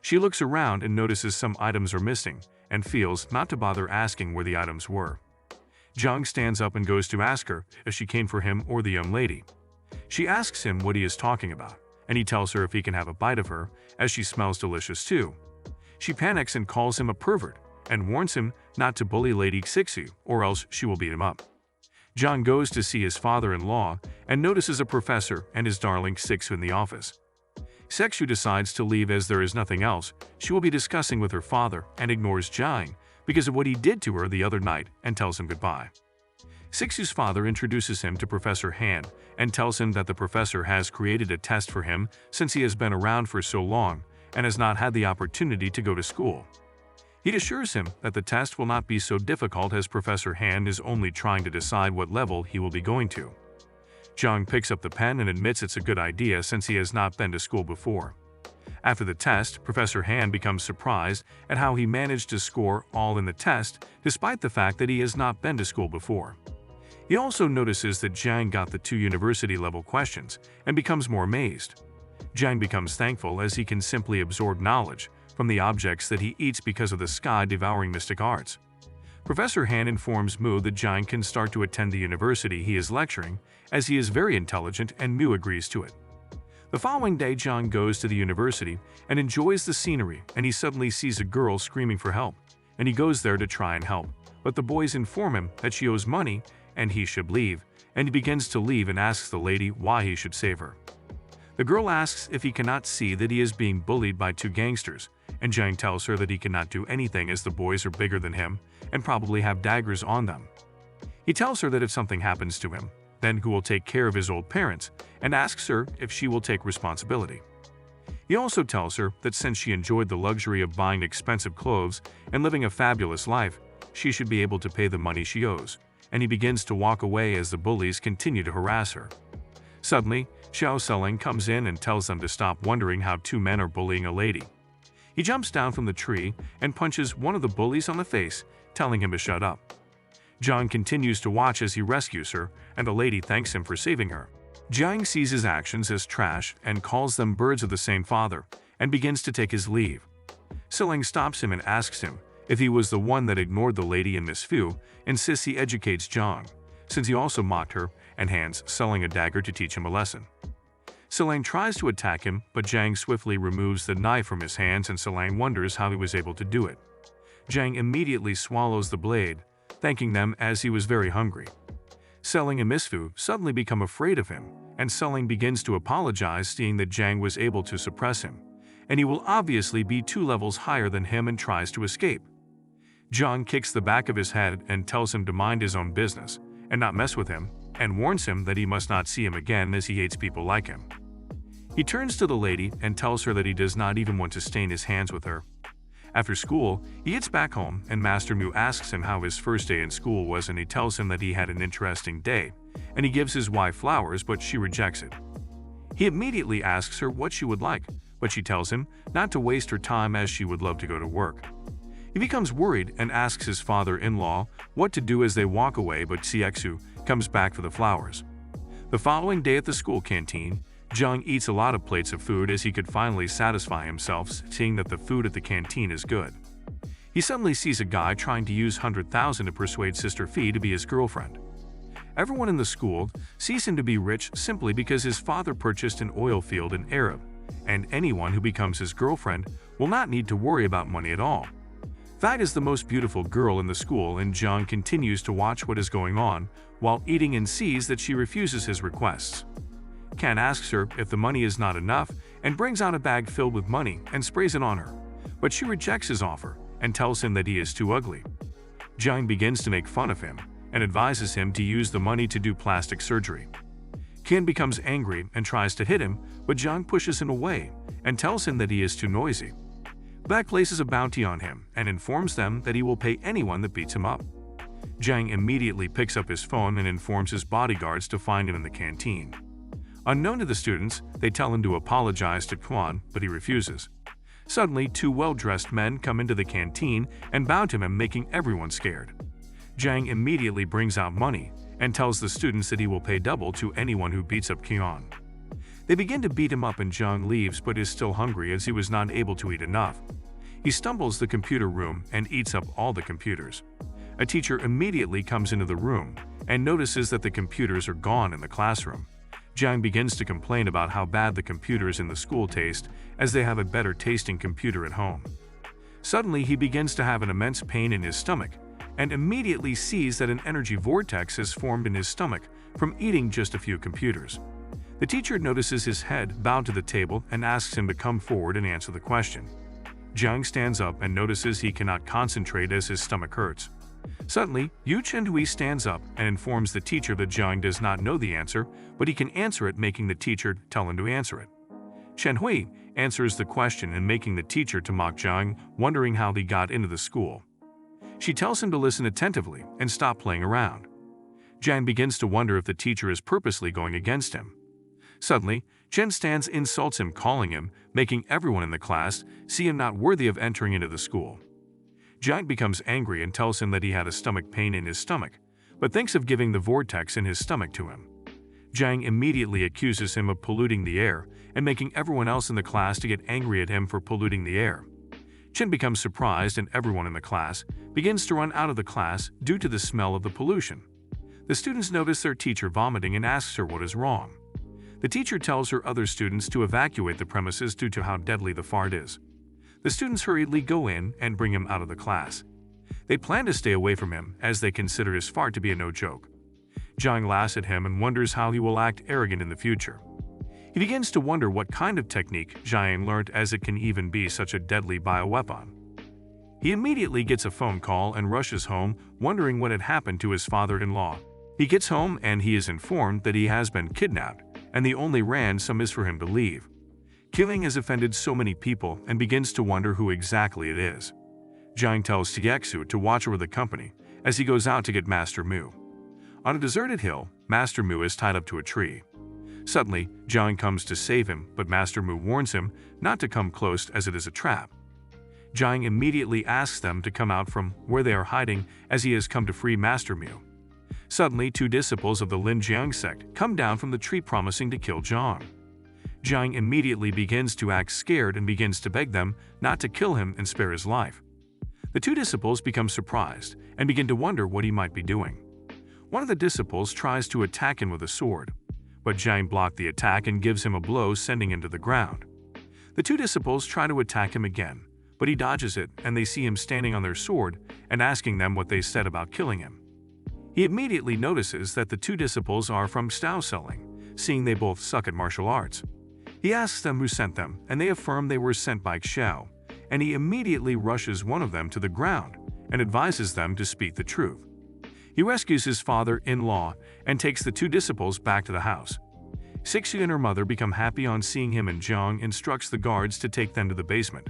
She looks around and notices some items are missing, and feels not to bother asking where the items were. Jiang stands up and goes to ask her if she came for him or the young lady. She asks him what he is talking about, and he tells her if he can have a bite of her, as she smells delicious too. She panics and calls him a pervert, and warns him not to bully Lady Shiksu, or else she will beat him up. Jiang goes to see his father-in-law and notices a professor and his darling Shiksu in the office. Shiksu decides to leave, as there is nothing else she will be discussing with her father, and ignores Jiang because of what he did to her the other night, and tells him goodbye. Shiksu's father introduces him to Professor Han and tells him that the professor has created a test for him since he has been around for so long, and has not had the opportunity to go to school. He assures him that the test will not be so difficult as Professor Han is only trying to decide what level he will be going to. Jung picks up the pen and admits it's a good idea since he has not been to school before. After the test, Professor Han becomes surprised at how he managed to score all in the test despite the fact that he has not been to school before. He also notices that Jang got the 2 university-level questions and becomes more amazed. Jang becomes thankful as he can simply absorb knowledge from the objects that he eats because of the sky-devouring mystic arts. Professor Han informs Mu that Jang can start to attend the university he is lecturing, as he is very intelligent, and Mu agrees to it. The following day, Jang goes to the university and enjoys the scenery, and he suddenly sees a girl screaming for help, and he goes there to try and help, but the boys inform him that she owes money and he should leave, and he begins to leave and asks the lady why he should save her. The girl asks if he cannot see that he is being bullied by 2 gangsters, and Jang tells her that he cannot do anything as the boys are bigger than him and probably have daggers on them. He tells her that if something happens to him, then who will take care of his old parents, and asks her if she will take responsibility. He also tells her that since she enjoyed the luxury of buying expensive clothes and living a fabulous life, she should be able to pay the money she owes, and he begins to walk away as the bullies continue to harass her. Suddenly, Xiao Seling comes in and tells them to stop wondering how 2 men are bullying a lady. He jumps down from the tree and punches one of the bullies on the face, telling him to shut up. Jang continues to watch as he rescues her, and the lady thanks him for saving her. Jang sees his actions as trash and calls them birds of the same father, and begins to take his leave. Seling stops him and asks him if he was the one that ignored the lady, and Miss Fu insists he educates Jang, since he also mocked her, and hands Seling a dagger to teach him a lesson. Seling tries to attack him, but Jang swiftly removes the knife from his hands, and Seling wonders how he was able to do it. Jang immediately swallows the blade, thanking them as he was very hungry. Seling and Miss Fu suddenly become afraid of him, and Seling begins to apologize, seeing that Jang was able to suppress him, and he will obviously be 2 levels higher than him, and tries to escape. Jang kicks the back of his head and tells him to mind his own business and not mess with him, and warns him that he must not see him again as he hates people like him. He turns to the lady and tells her that he does not even want to stain his hands with her. After school, he gets back home, and Master Mu asks him how his first day in school was, and he tells him that he had an interesting day, and he gives his wife flowers, but she rejects it. He immediately asks her what she would like, but she tells him not to waste her time as she would love to go to work. He becomes worried and asks his father-in-law what to do as they walk away, but Siexu comes back for the flowers. The following day at the school canteen, Jung eats a lot of plates of food as he could finally satisfy himself, seeing that the food at the canteen is good. He suddenly sees a guy trying to use 100,000 to persuade Sister Fee to be his girlfriend. Everyone in the school sees him to be rich simply because his father purchased an oil field in Arab, and anyone who becomes his girlfriend will not need to worry about money at all. That is the most beautiful girl in the school, and Jung continues to watch what is going on while eating and sees that she refuses his requests. Kan asks her if the money is not enough and brings out a bag filled with money and sprays it on her, but she rejects his offer and tells him that he is too ugly. Jung begins to make fun of him and advises him to use the money to do plastic surgery. Kan becomes angry and tries to hit him, but Jung pushes him away and tells him that he is too noisy. Black places a bounty on him and informs them that he will pay anyone that beats him up. Jung immediately picks up his phone and informs his bodyguards to find him in the canteen. Unknown to the students, they tell him to apologize to Quan, but he refuses. Suddenly, 2 well-dressed men come into the canteen and bow to him, making everyone scared. Jang immediately brings out money and tells the students that he will pay double to anyone who beats up Kion. They begin to beat him up, and Jung leaves but is still hungry as he was not able to eat enough. He stumbles the computer room and eats up all the computers. A teacher immediately comes into the room and notices that the computers are gone in the classroom. Jung begins to complain about how bad the computers in the school taste, as they have a better tasting computer at home. Suddenly, he begins to have an immense pain in his stomach, and immediately sees that an energy vortex has formed in his stomach from eating just a few computers. The teacher notices his head bowed to the table and asks him to come forward and answer the question. Jung stands up and notices he cannot concentrate as his stomach hurts. Suddenly, Yu Chen-hui stands up and informs the teacher that Jung does not know the answer, but he can answer it, making the teacher tell him to answer it. Chen-hui answers the question and making the teacher to mock Jiang, wondering how he got into the school. She tells him to listen attentively and stop playing around. Jiang begins to wonder if the teacher is purposely going against him. Suddenly, Chen stands insults him, calling him, making everyone in the class see him not worthy of entering into the school. Jiang becomes angry and tells him that he had a stomach pain in his stomach, but thinks of giving the vortex in his stomach to him. Jiang immediately accuses him of polluting the air and making everyone else in the class to get angry at him for polluting the air. Chen becomes surprised and everyone in the class begins to run out of the class due to the smell of the pollution. The students notice their teacher vomiting and asks her what is wrong. The teacher tells her other students to evacuate the premises due to how deadly the fart is. The students hurriedly go in and bring him out of the class. They plan to stay away from him as they consider his fart to be a no-joke. Jiang laughs at him and wonders how he will act arrogant in the future. He begins to wonder what kind of technique Jiang learned, as it can even be such a deadly bioweapon. He immediately gets a phone call and rushes home, wondering what had happened to his father-in-law. He gets home and he is informed that he has been kidnapped, and the only ransom is for him to leave. Killing has offended so many people and begins to wonder who exactly it is. Jiang tells Shiksu to watch over the company as he goes out to get Master Mu. On a deserted hill, Master Mu is tied up to a tree. Suddenly, Jiang comes to save him, but Master Mu warns him not to come close as it is a trap. Jiang immediately asks them to come out from where they are hiding as he has come to free Master Mu. Suddenly, two disciples of the Lin Jiang sect come down from the tree promising to kill Jiang. Jiang immediately begins to act scared and begins to beg them not to kill him and spare his life. The two disciples become surprised and begin to wonder what he might be doing. One of the disciples tries to attack him with a sword, but Jiang blocks the attack and gives him a blow, sending him to the ground. The two disciples try to attack him again, but he dodges it and they see him standing on their sword and asking them what they said about killing him. He immediately notices that the two disciples are from Stao Selling, seeing they both suck at martial arts. He asks them who sent them, and they affirm they were sent by Xiao, and he immediately rushes one of them to the ground and advises them to speak the truth. He rescues his father-in-law and takes the two disciples back to the house. Shiksu and her mother become happy on seeing him, and Jiang instructs the guards to take them to the basement.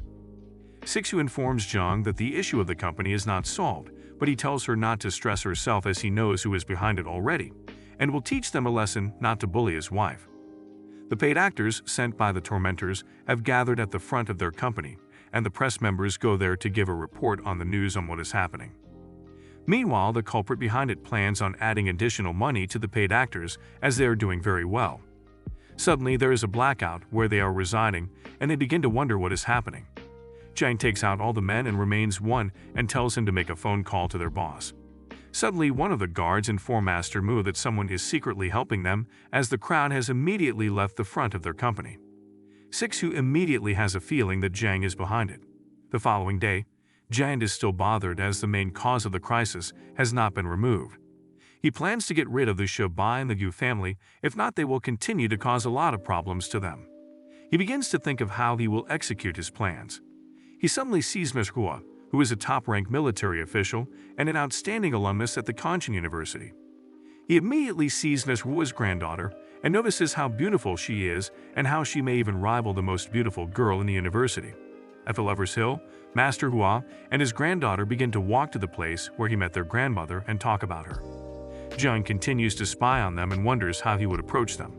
Shiksu informs Jiang that the issue of the company is not solved, but he tells her not to stress herself as he knows who is behind it already, and will teach them a lesson not to bully his wife. The paid actors sent by the tormentors have gathered at the front of their company, and the press members go there to give a report on the news on what is happening. Meanwhile, the culprit behind it plans on adding additional money to the paid actors as they are doing very well. Suddenly, there is a blackout where they are residing, and they begin to wonder what is happening. Jiang takes out all the men and remains one and tells him to make a phone call to their boss. Suddenly, one of the guards informs Master Mu that someone is secretly helping them, as the crowd has immediately left the front of their company. Shiksu immediately has a feeling that Jiang is behind it. The following day, Jiang is still bothered as the main cause of the crisis has not been removed. He plans to get rid of the Shabai and the Yu family, if not they will continue to cause a lot of problems to them. He begins to think of how he will execute his plans. He suddenly sees Manhwa, who is a top-ranked military official and an outstanding alumnus at the Kanshan University. He immediately sees Manhwa's granddaughter and notices how beautiful she is and how she may even rival the most beautiful girl in the university. At the Lover's Hill, Master Hua and his granddaughter begin to walk to the place where he met their grandmother and talk about her. Jiang continues to spy on them and wonders how he would approach them.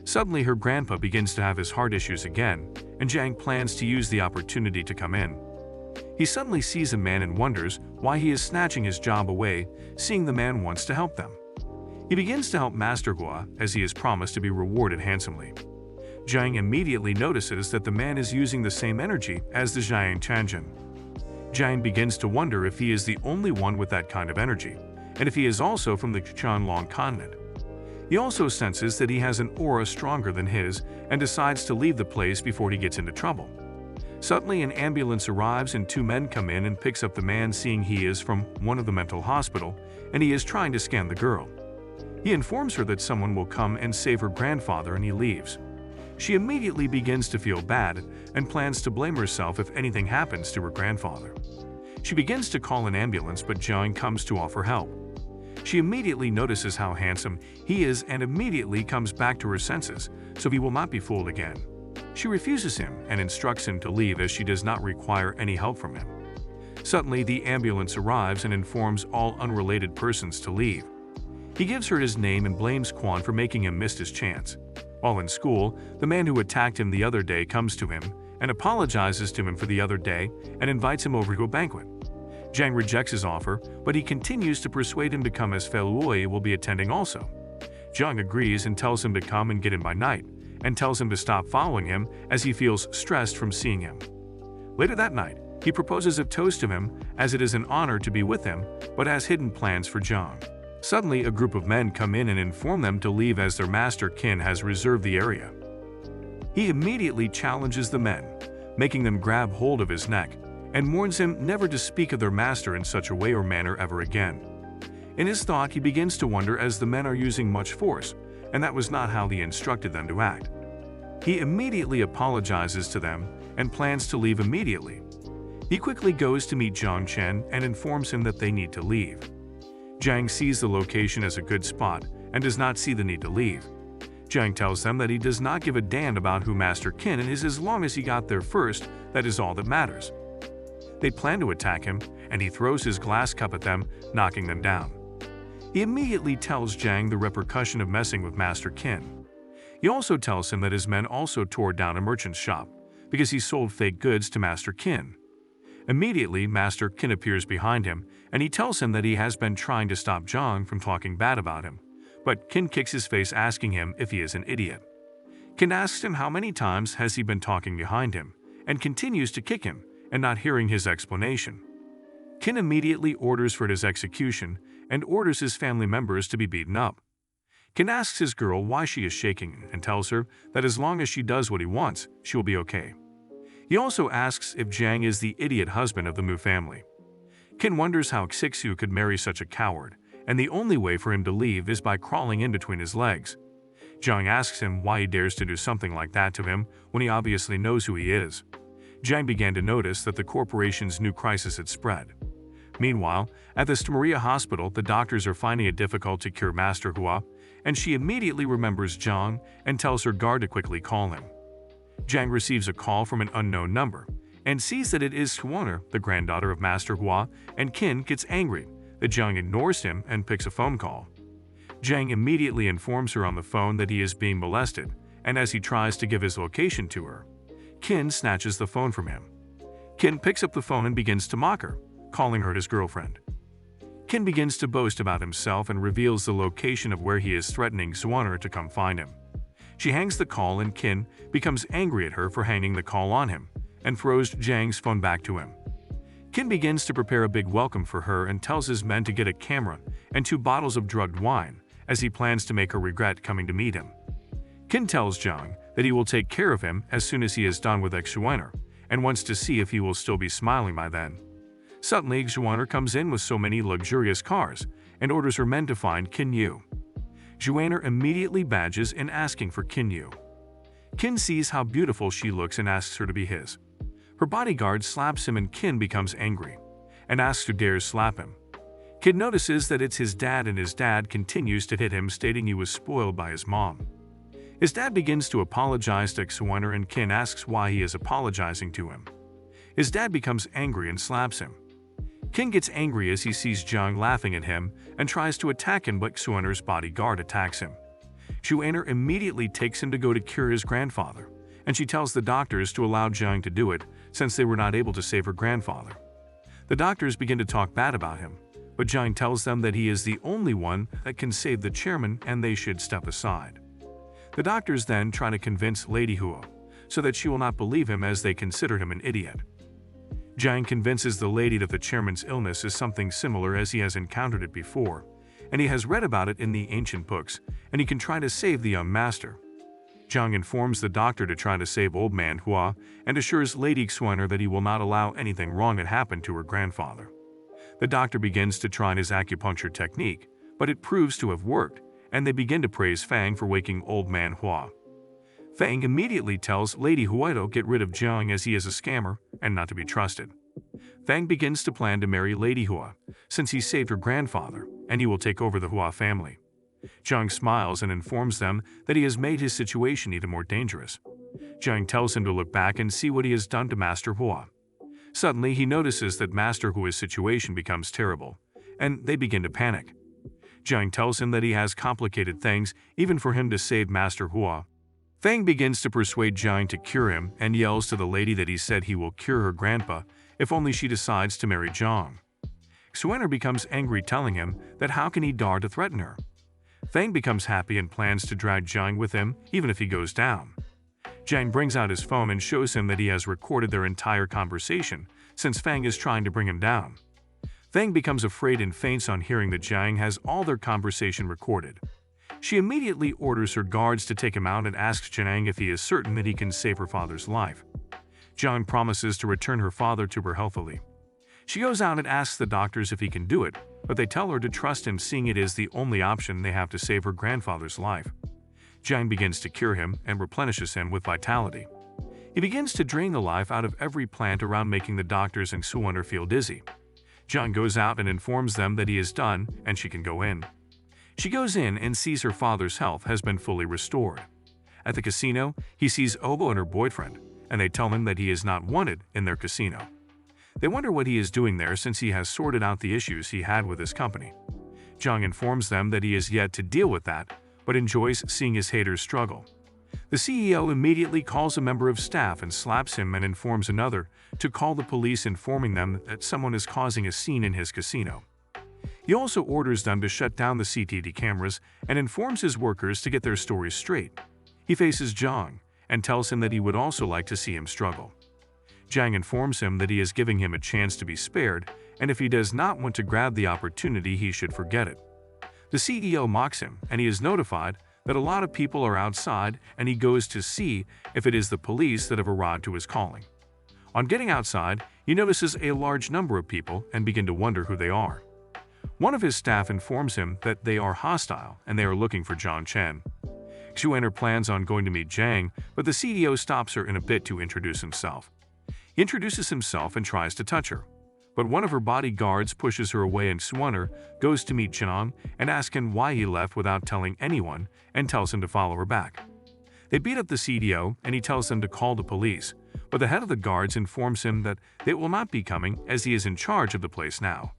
Suddenly, her grandpa begins to have his heart issues again, and Jiang plans to use the opportunity to come in. He suddenly sees a man and wonders why he is snatching his job away, seeing the man wants to help them. He begins to help Master Hua as he is promised to be rewarded handsomely. Jiang immediately notices that the man is using the same energy as the Jiang Chanjin. Jiang begins to wonder if he is the only one with that kind of energy, and if he is also from the Qianlong continent. He also senses that he has an aura stronger than his and decides to leave the place before he gets into trouble. Suddenly, an ambulance arrives and two men come in and picks up the man, seeing he is from one of the mental hospital and he is trying to scan the girl. He informs her that someone will come and save her grandfather, and he leaves. She immediately begins to feel bad and plans to blame herself if anything happens to her grandfather. She begins to call an ambulance, but Jiang comes to offer help. She immediately notices how handsome he is and immediately comes back to her senses, so he will not be fooled again. She refuses him and instructs him to leave as she does not require any help from him. Suddenly, the ambulance arrives and informs all unrelated persons to leave. He gives her his name and blames Kwon for making him miss his chance. While in school, the man who attacked him the other day comes to him and apologizes to him for the other day and invites him over to a banquet. Jang rejects his offer, but he continues to persuade him to come as Feluoy will be attending also. Jung agrees and tells him to come and get in by night, and tells him to stop following him as he feels stressed from seeing him. Later that night, he proposes a toast to him as it is an honor to be with him, but has hidden plans for Jung. Suddenly, a group of men come in and inform them to leave as their master Kin has reserved the area. He immediately challenges the men, making them grab hold of his neck, and warns him never to speak of their master in such a way or manner ever again. In his thought, he begins to wonder as the men are using much force, and that was not how he instructed them to act. He immediately apologizes to them and plans to leave immediately. He quickly goes to meet Zhang Chen and informs him that they need to leave. Zhang sees the location as a good spot and does not see the need to leave. Zhang tells them that he does not give a damn about who Master Qin is as long as he got there first, that is all that matters. They plan to attack him, and he throws his glass cup at them, knocking them down. He immediately tells Zhang the repercussion of messing with Master Qin. He also tells him that his men also tore down a merchant's shop, because he sold fake goods to Master Qin. Immediately, Master Qin appears behind him, and he tells him that he has been trying to stop Zhang from talking bad about him. But Qin kicks his face asking him if he is an idiot. Qin asks him how many times has he been talking behind him, and continues to kick him, and not hearing his explanation. Qin immediately orders for his execution, and orders his family members to be beaten up. Qin asks his girl why she is shaking, and tells her that as long as she does what he wants, she will be okay. He also asks if Zhang is the idiot husband of the Mu family. Qin wonders how Shiksu could marry such a coward, and the only way for him to leave is by crawling in between his legs. Zhang asks him why he dares to do something like that to him when he obviously knows who he is. Zhang began to notice that the corporation's new crisis had spread. Meanwhile, at the Maria hospital, the doctors are finding it difficult to cure Master Hua, and she immediately remembers Zhang and tells her guard to quickly call him. Zhang receives a call from an unknown number and sees that it is Xuaner, the granddaughter of Master Hua, and Qin gets angry that Zhang ignores him and picks a phone call. Zhang immediately informs her on the phone that he is being molested, and as he tries to give his location to her, Qin snatches the phone from him. Qin picks up the phone and begins to mock her, calling her his girlfriend. Qin begins to boast about himself and reveals the location of where he is threatening Xuaner to come find him. She hangs the call and Qin becomes angry at her for hanging the call on him and throws Zhang's phone back to him. Qin begins to prepare a big welcome for her and tells his men to get a camera and 2 bottles of drugged wine as he plans to make her regret coming to meet him. Qin tells Zhang that he will take care of him as soon as he is done with Xuaner and wants to see if he will still be smiling by then. Suddenly, Xuaner comes in with so many luxurious cars and orders her men to find Qin Yu. Xuaner immediately badges in asking for Qin Yu. Qin sees how beautiful she looks and asks her to be his. Her bodyguard slaps him and Qin becomes angry and asks who dares slap him. Qin notices that it's his dad and his dad continues to hit him, stating he was spoiled by his mom. His dad begins to apologize to Xuaner and Qin asks why he is apologizing to him. His dad becomes angry and slaps him. Qin gets angry as he sees Zhang laughing at him and tries to attack him, but Xuaner's bodyguard attacks him. Xuaner immediately takes him to go to cure his grandfather, and she tells the doctors to allow Zhang to do it since they were not able to save her grandfather. The doctors begin to talk bad about him, but Zhang tells them that he is the only one that can save the chairman and they should step aside. The doctors then try to convince Lady Hua so that she will not believe him as they consider him an idiot. Zhang convinces the lady that the chairman's illness is something similar as he has encountered it before, and he has read about it in the ancient books, and he can try to save the young master. Zhang informs the doctor to try to save old man Hua and assures Lady Xuaner that he will not allow anything wrong to happen to her grandfather. The doctor begins to try his acupuncture technique, but it proves to have worked, and they begin to praise Fang for waking old man Hua. Fang immediately tells Lady Hua to get rid of Zhang as he is a scammer and not to be trusted. Fang begins to plan to marry Lady Hua, since he saved her grandfather, and he will take over the Hua family. Zhang smiles and informs them that he has made his situation even more dangerous. Jiang tells him to look back and see what he has done to Master Hua. Suddenly, he notices that Master Hua's situation becomes terrible, and they begin to panic. Jiang tells him that he has complicated things even for him to save Master Hua. Fang begins to persuade Jiang to cure him and yells to the lady that he said he will cure her grandpa if only she decides to marry Jiang. Xuan'er becomes angry, telling him that how can he dare to threaten her. Fang becomes happy and plans to drag Jiang with him even if he goes down. Jiang brings out his phone and shows him that he has recorded their entire conversation since Fang is trying to bring him down. Fang becomes afraid and faints on hearing that Jiang has all their conversation recorded. She immediately orders her guards to take him out and asks Jiang if he is certain that he can save her father's life. Jiang promises to return her father to her healthily. She goes out and asks the doctors if he can do it, but they tell her to trust him, seeing it is the only option they have to save her grandfather's life. Jiang begins to cure him and replenishes him with vitality. He begins to drain the life out of every plant around, making the doctors and Xuan'er feel dizzy. Jiang goes out and informs them that he is done and she can go in. She goes in and sees her father's health has been fully restored. At the casino, he sees Obo and her boyfriend, and they tell him that he is not wanted in their casino. They wonder what he is doing there since he has sorted out the issues he had with his company. Jiang informs them that he is yet to deal with that, but enjoys seeing his haters struggle. The CEO immediately calls a member of staff and slaps him and informs another to call the police, informing them that someone is causing a scene in his casino. He also orders them to shut down the CCTV cameras and informs his workers to get their stories straight. He faces Jiang and tells him that he would also like to see him struggle. Jiang informs him that he is giving him a chance to be spared, and if he does not want to grab the opportunity, he should forget it. The CEO mocks him, and he is notified that a lot of people are outside, and he goes to see if it is the police that have arrived to his calling. On getting outside, he notices a large number of people and begins to wonder who they are. One of his staff informs him that they are hostile and they are looking for John Chen. Xuan'er plans on going to meet Jiang, but the CEO stops her in a bit to introduce himself. He introduces himself and tries to touch her, but one of her bodyguards pushes her away, and Xuan'er goes to meet Jiang and asks him why he left without telling anyone and tells him to follow her back. They beat up the CEO and he tells them to call the police, but the head of the guards informs him that they will not be coming as he is in charge of the place now.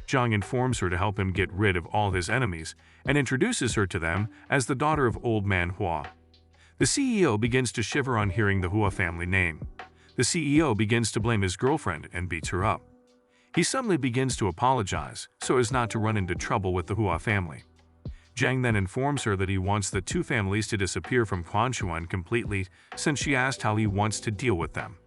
Jiang informs her to help him get rid of all his enemies and introduces her to them as the daughter of old man Hua. The CEO begins to shiver on hearing the Hua family name. The CEO begins to blame his girlfriend and beats her up. He suddenly begins to apologize so as not to run into trouble with the Hua family. Jiang then informs her that he wants the two families to disappear from Quanchuan completely, since she asked how he wants to deal with them.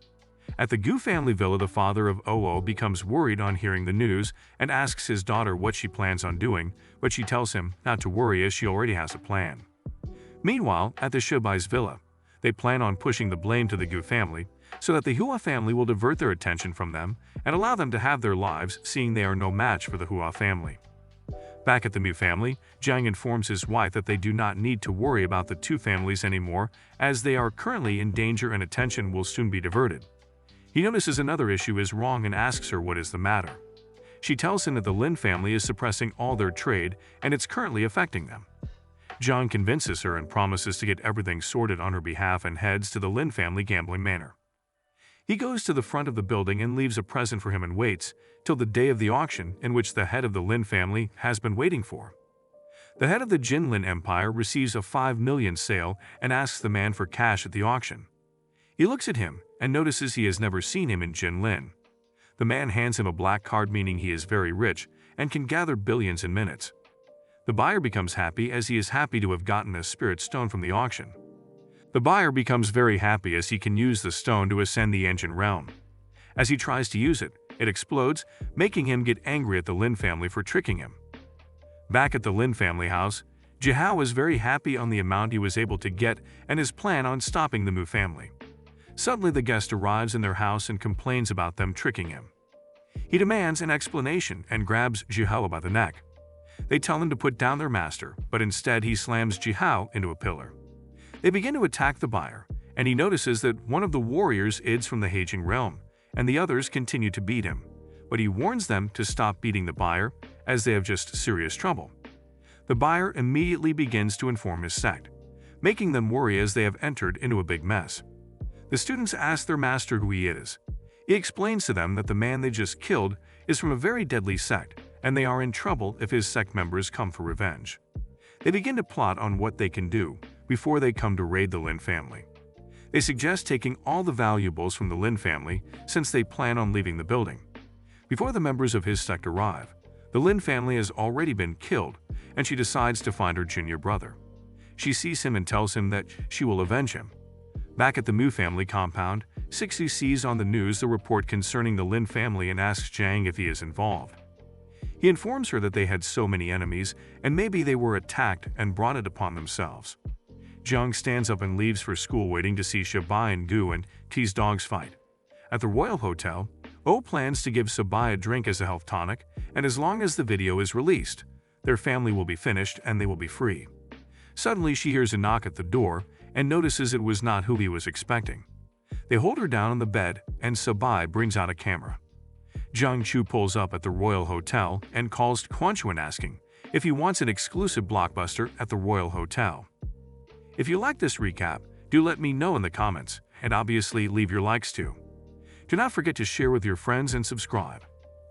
At the Gu family villa, the father of Oo becomes worried on hearing the news and asks his daughter what she plans on doing, but she tells him not to worry as she already has a plan. Meanwhile, at the Shibai's villa, they plan on pushing the blame to the Gu family so that the Hua family will divert their attention from them and allow them to have their lives, seeing they are no match for the Hua family. Back at the Mu family, Jiang informs his wife that they do not need to worry about the two families anymore as they are currently in danger and attention will soon be diverted. He notices another issue is wrong and asks her what is the matter. She tells him that the Lin family is suppressing all their trade and it's currently affecting them. Jiang convinces her and promises to get everything sorted on her behalf and heads to the Lin family gambling manor. He goes to the front of the building and leaves a present for him and waits till the day of the auction in which the head of the Lin family has been waiting for. The head of the Jin Lin Empire receives a 5 million sale and asks the man for cash at the auction. He looks at him and notices he has never seen him in Jin Lin. The man hands him a black card, meaning he is very rich and can gather billions in minutes. The buyer becomes happy as he is happy to have gotten a spirit stone from the auction. The buyer becomes very happy as he can use the stone to ascend the engine realm. As he tries to use it, it explodes, making him get angry at the Lin family for tricking him. Back at the Lin family house, Jihao is very happy on the amount he was able to get and his plan on stopping the Mu family. Suddenly the guest arrives in their house and complains about them tricking him. He demands an explanation and grabs Jihao by the neck. They tell him to put down their master, but instead he slams Jihao into a pillar. They begin to attack the buyer, and he notices that one of the warriors is from the Heijing realm, and the others continue to beat him, but he warns them to stop beating the buyer as they have just serious trouble. The buyer immediately begins to inform his sect. making them worry as they have entered into a big mess. The students ask their master who he is. He explains to them that the man they just killed is from a very deadly sect, and they are in trouble if his sect members come for revenge. They begin to plot on what they can do before they come to raid the Lin family. They suggest taking all the valuables from the Lin family since they plan on leaving the building. Before the members of his sect arrive, the Lin family has already been killed, and she decides to find her junior brother. She sees him and tells him that she will avenge him. Back at the Mu family compound, Shiksu sees on the news the report concerning the Lin family and asks Jang if he is involved. He informs her that they had so many enemies and maybe they were attacked and brought it upon themselves. Jung stands up and leaves for school waiting to see Shabai and Gu and T's dogs fight. At the Royal Hotel, Oh plans to give Sabai a drink as a health tonic, and as long as the video is released, their family will be finished and they will be free. Suddenly she hears a knock at the door and notices it was not who he was expecting. They hold her down on the bed and Sabai brings out a camera. Jung Chu pulls up at the Royal Hotel and calls Quan Chuan asking if he wants an exclusive blockbuster at the Royal Hotel. If you like this recap, do let me know in the comments, and obviously leave your likes too. Do not forget to share with your friends and subscribe.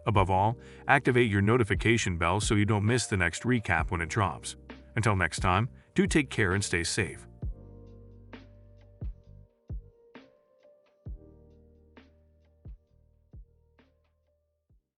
Above all, activate your notification bell so you don't miss the next recap when it drops. Until next time, do take care and stay safe.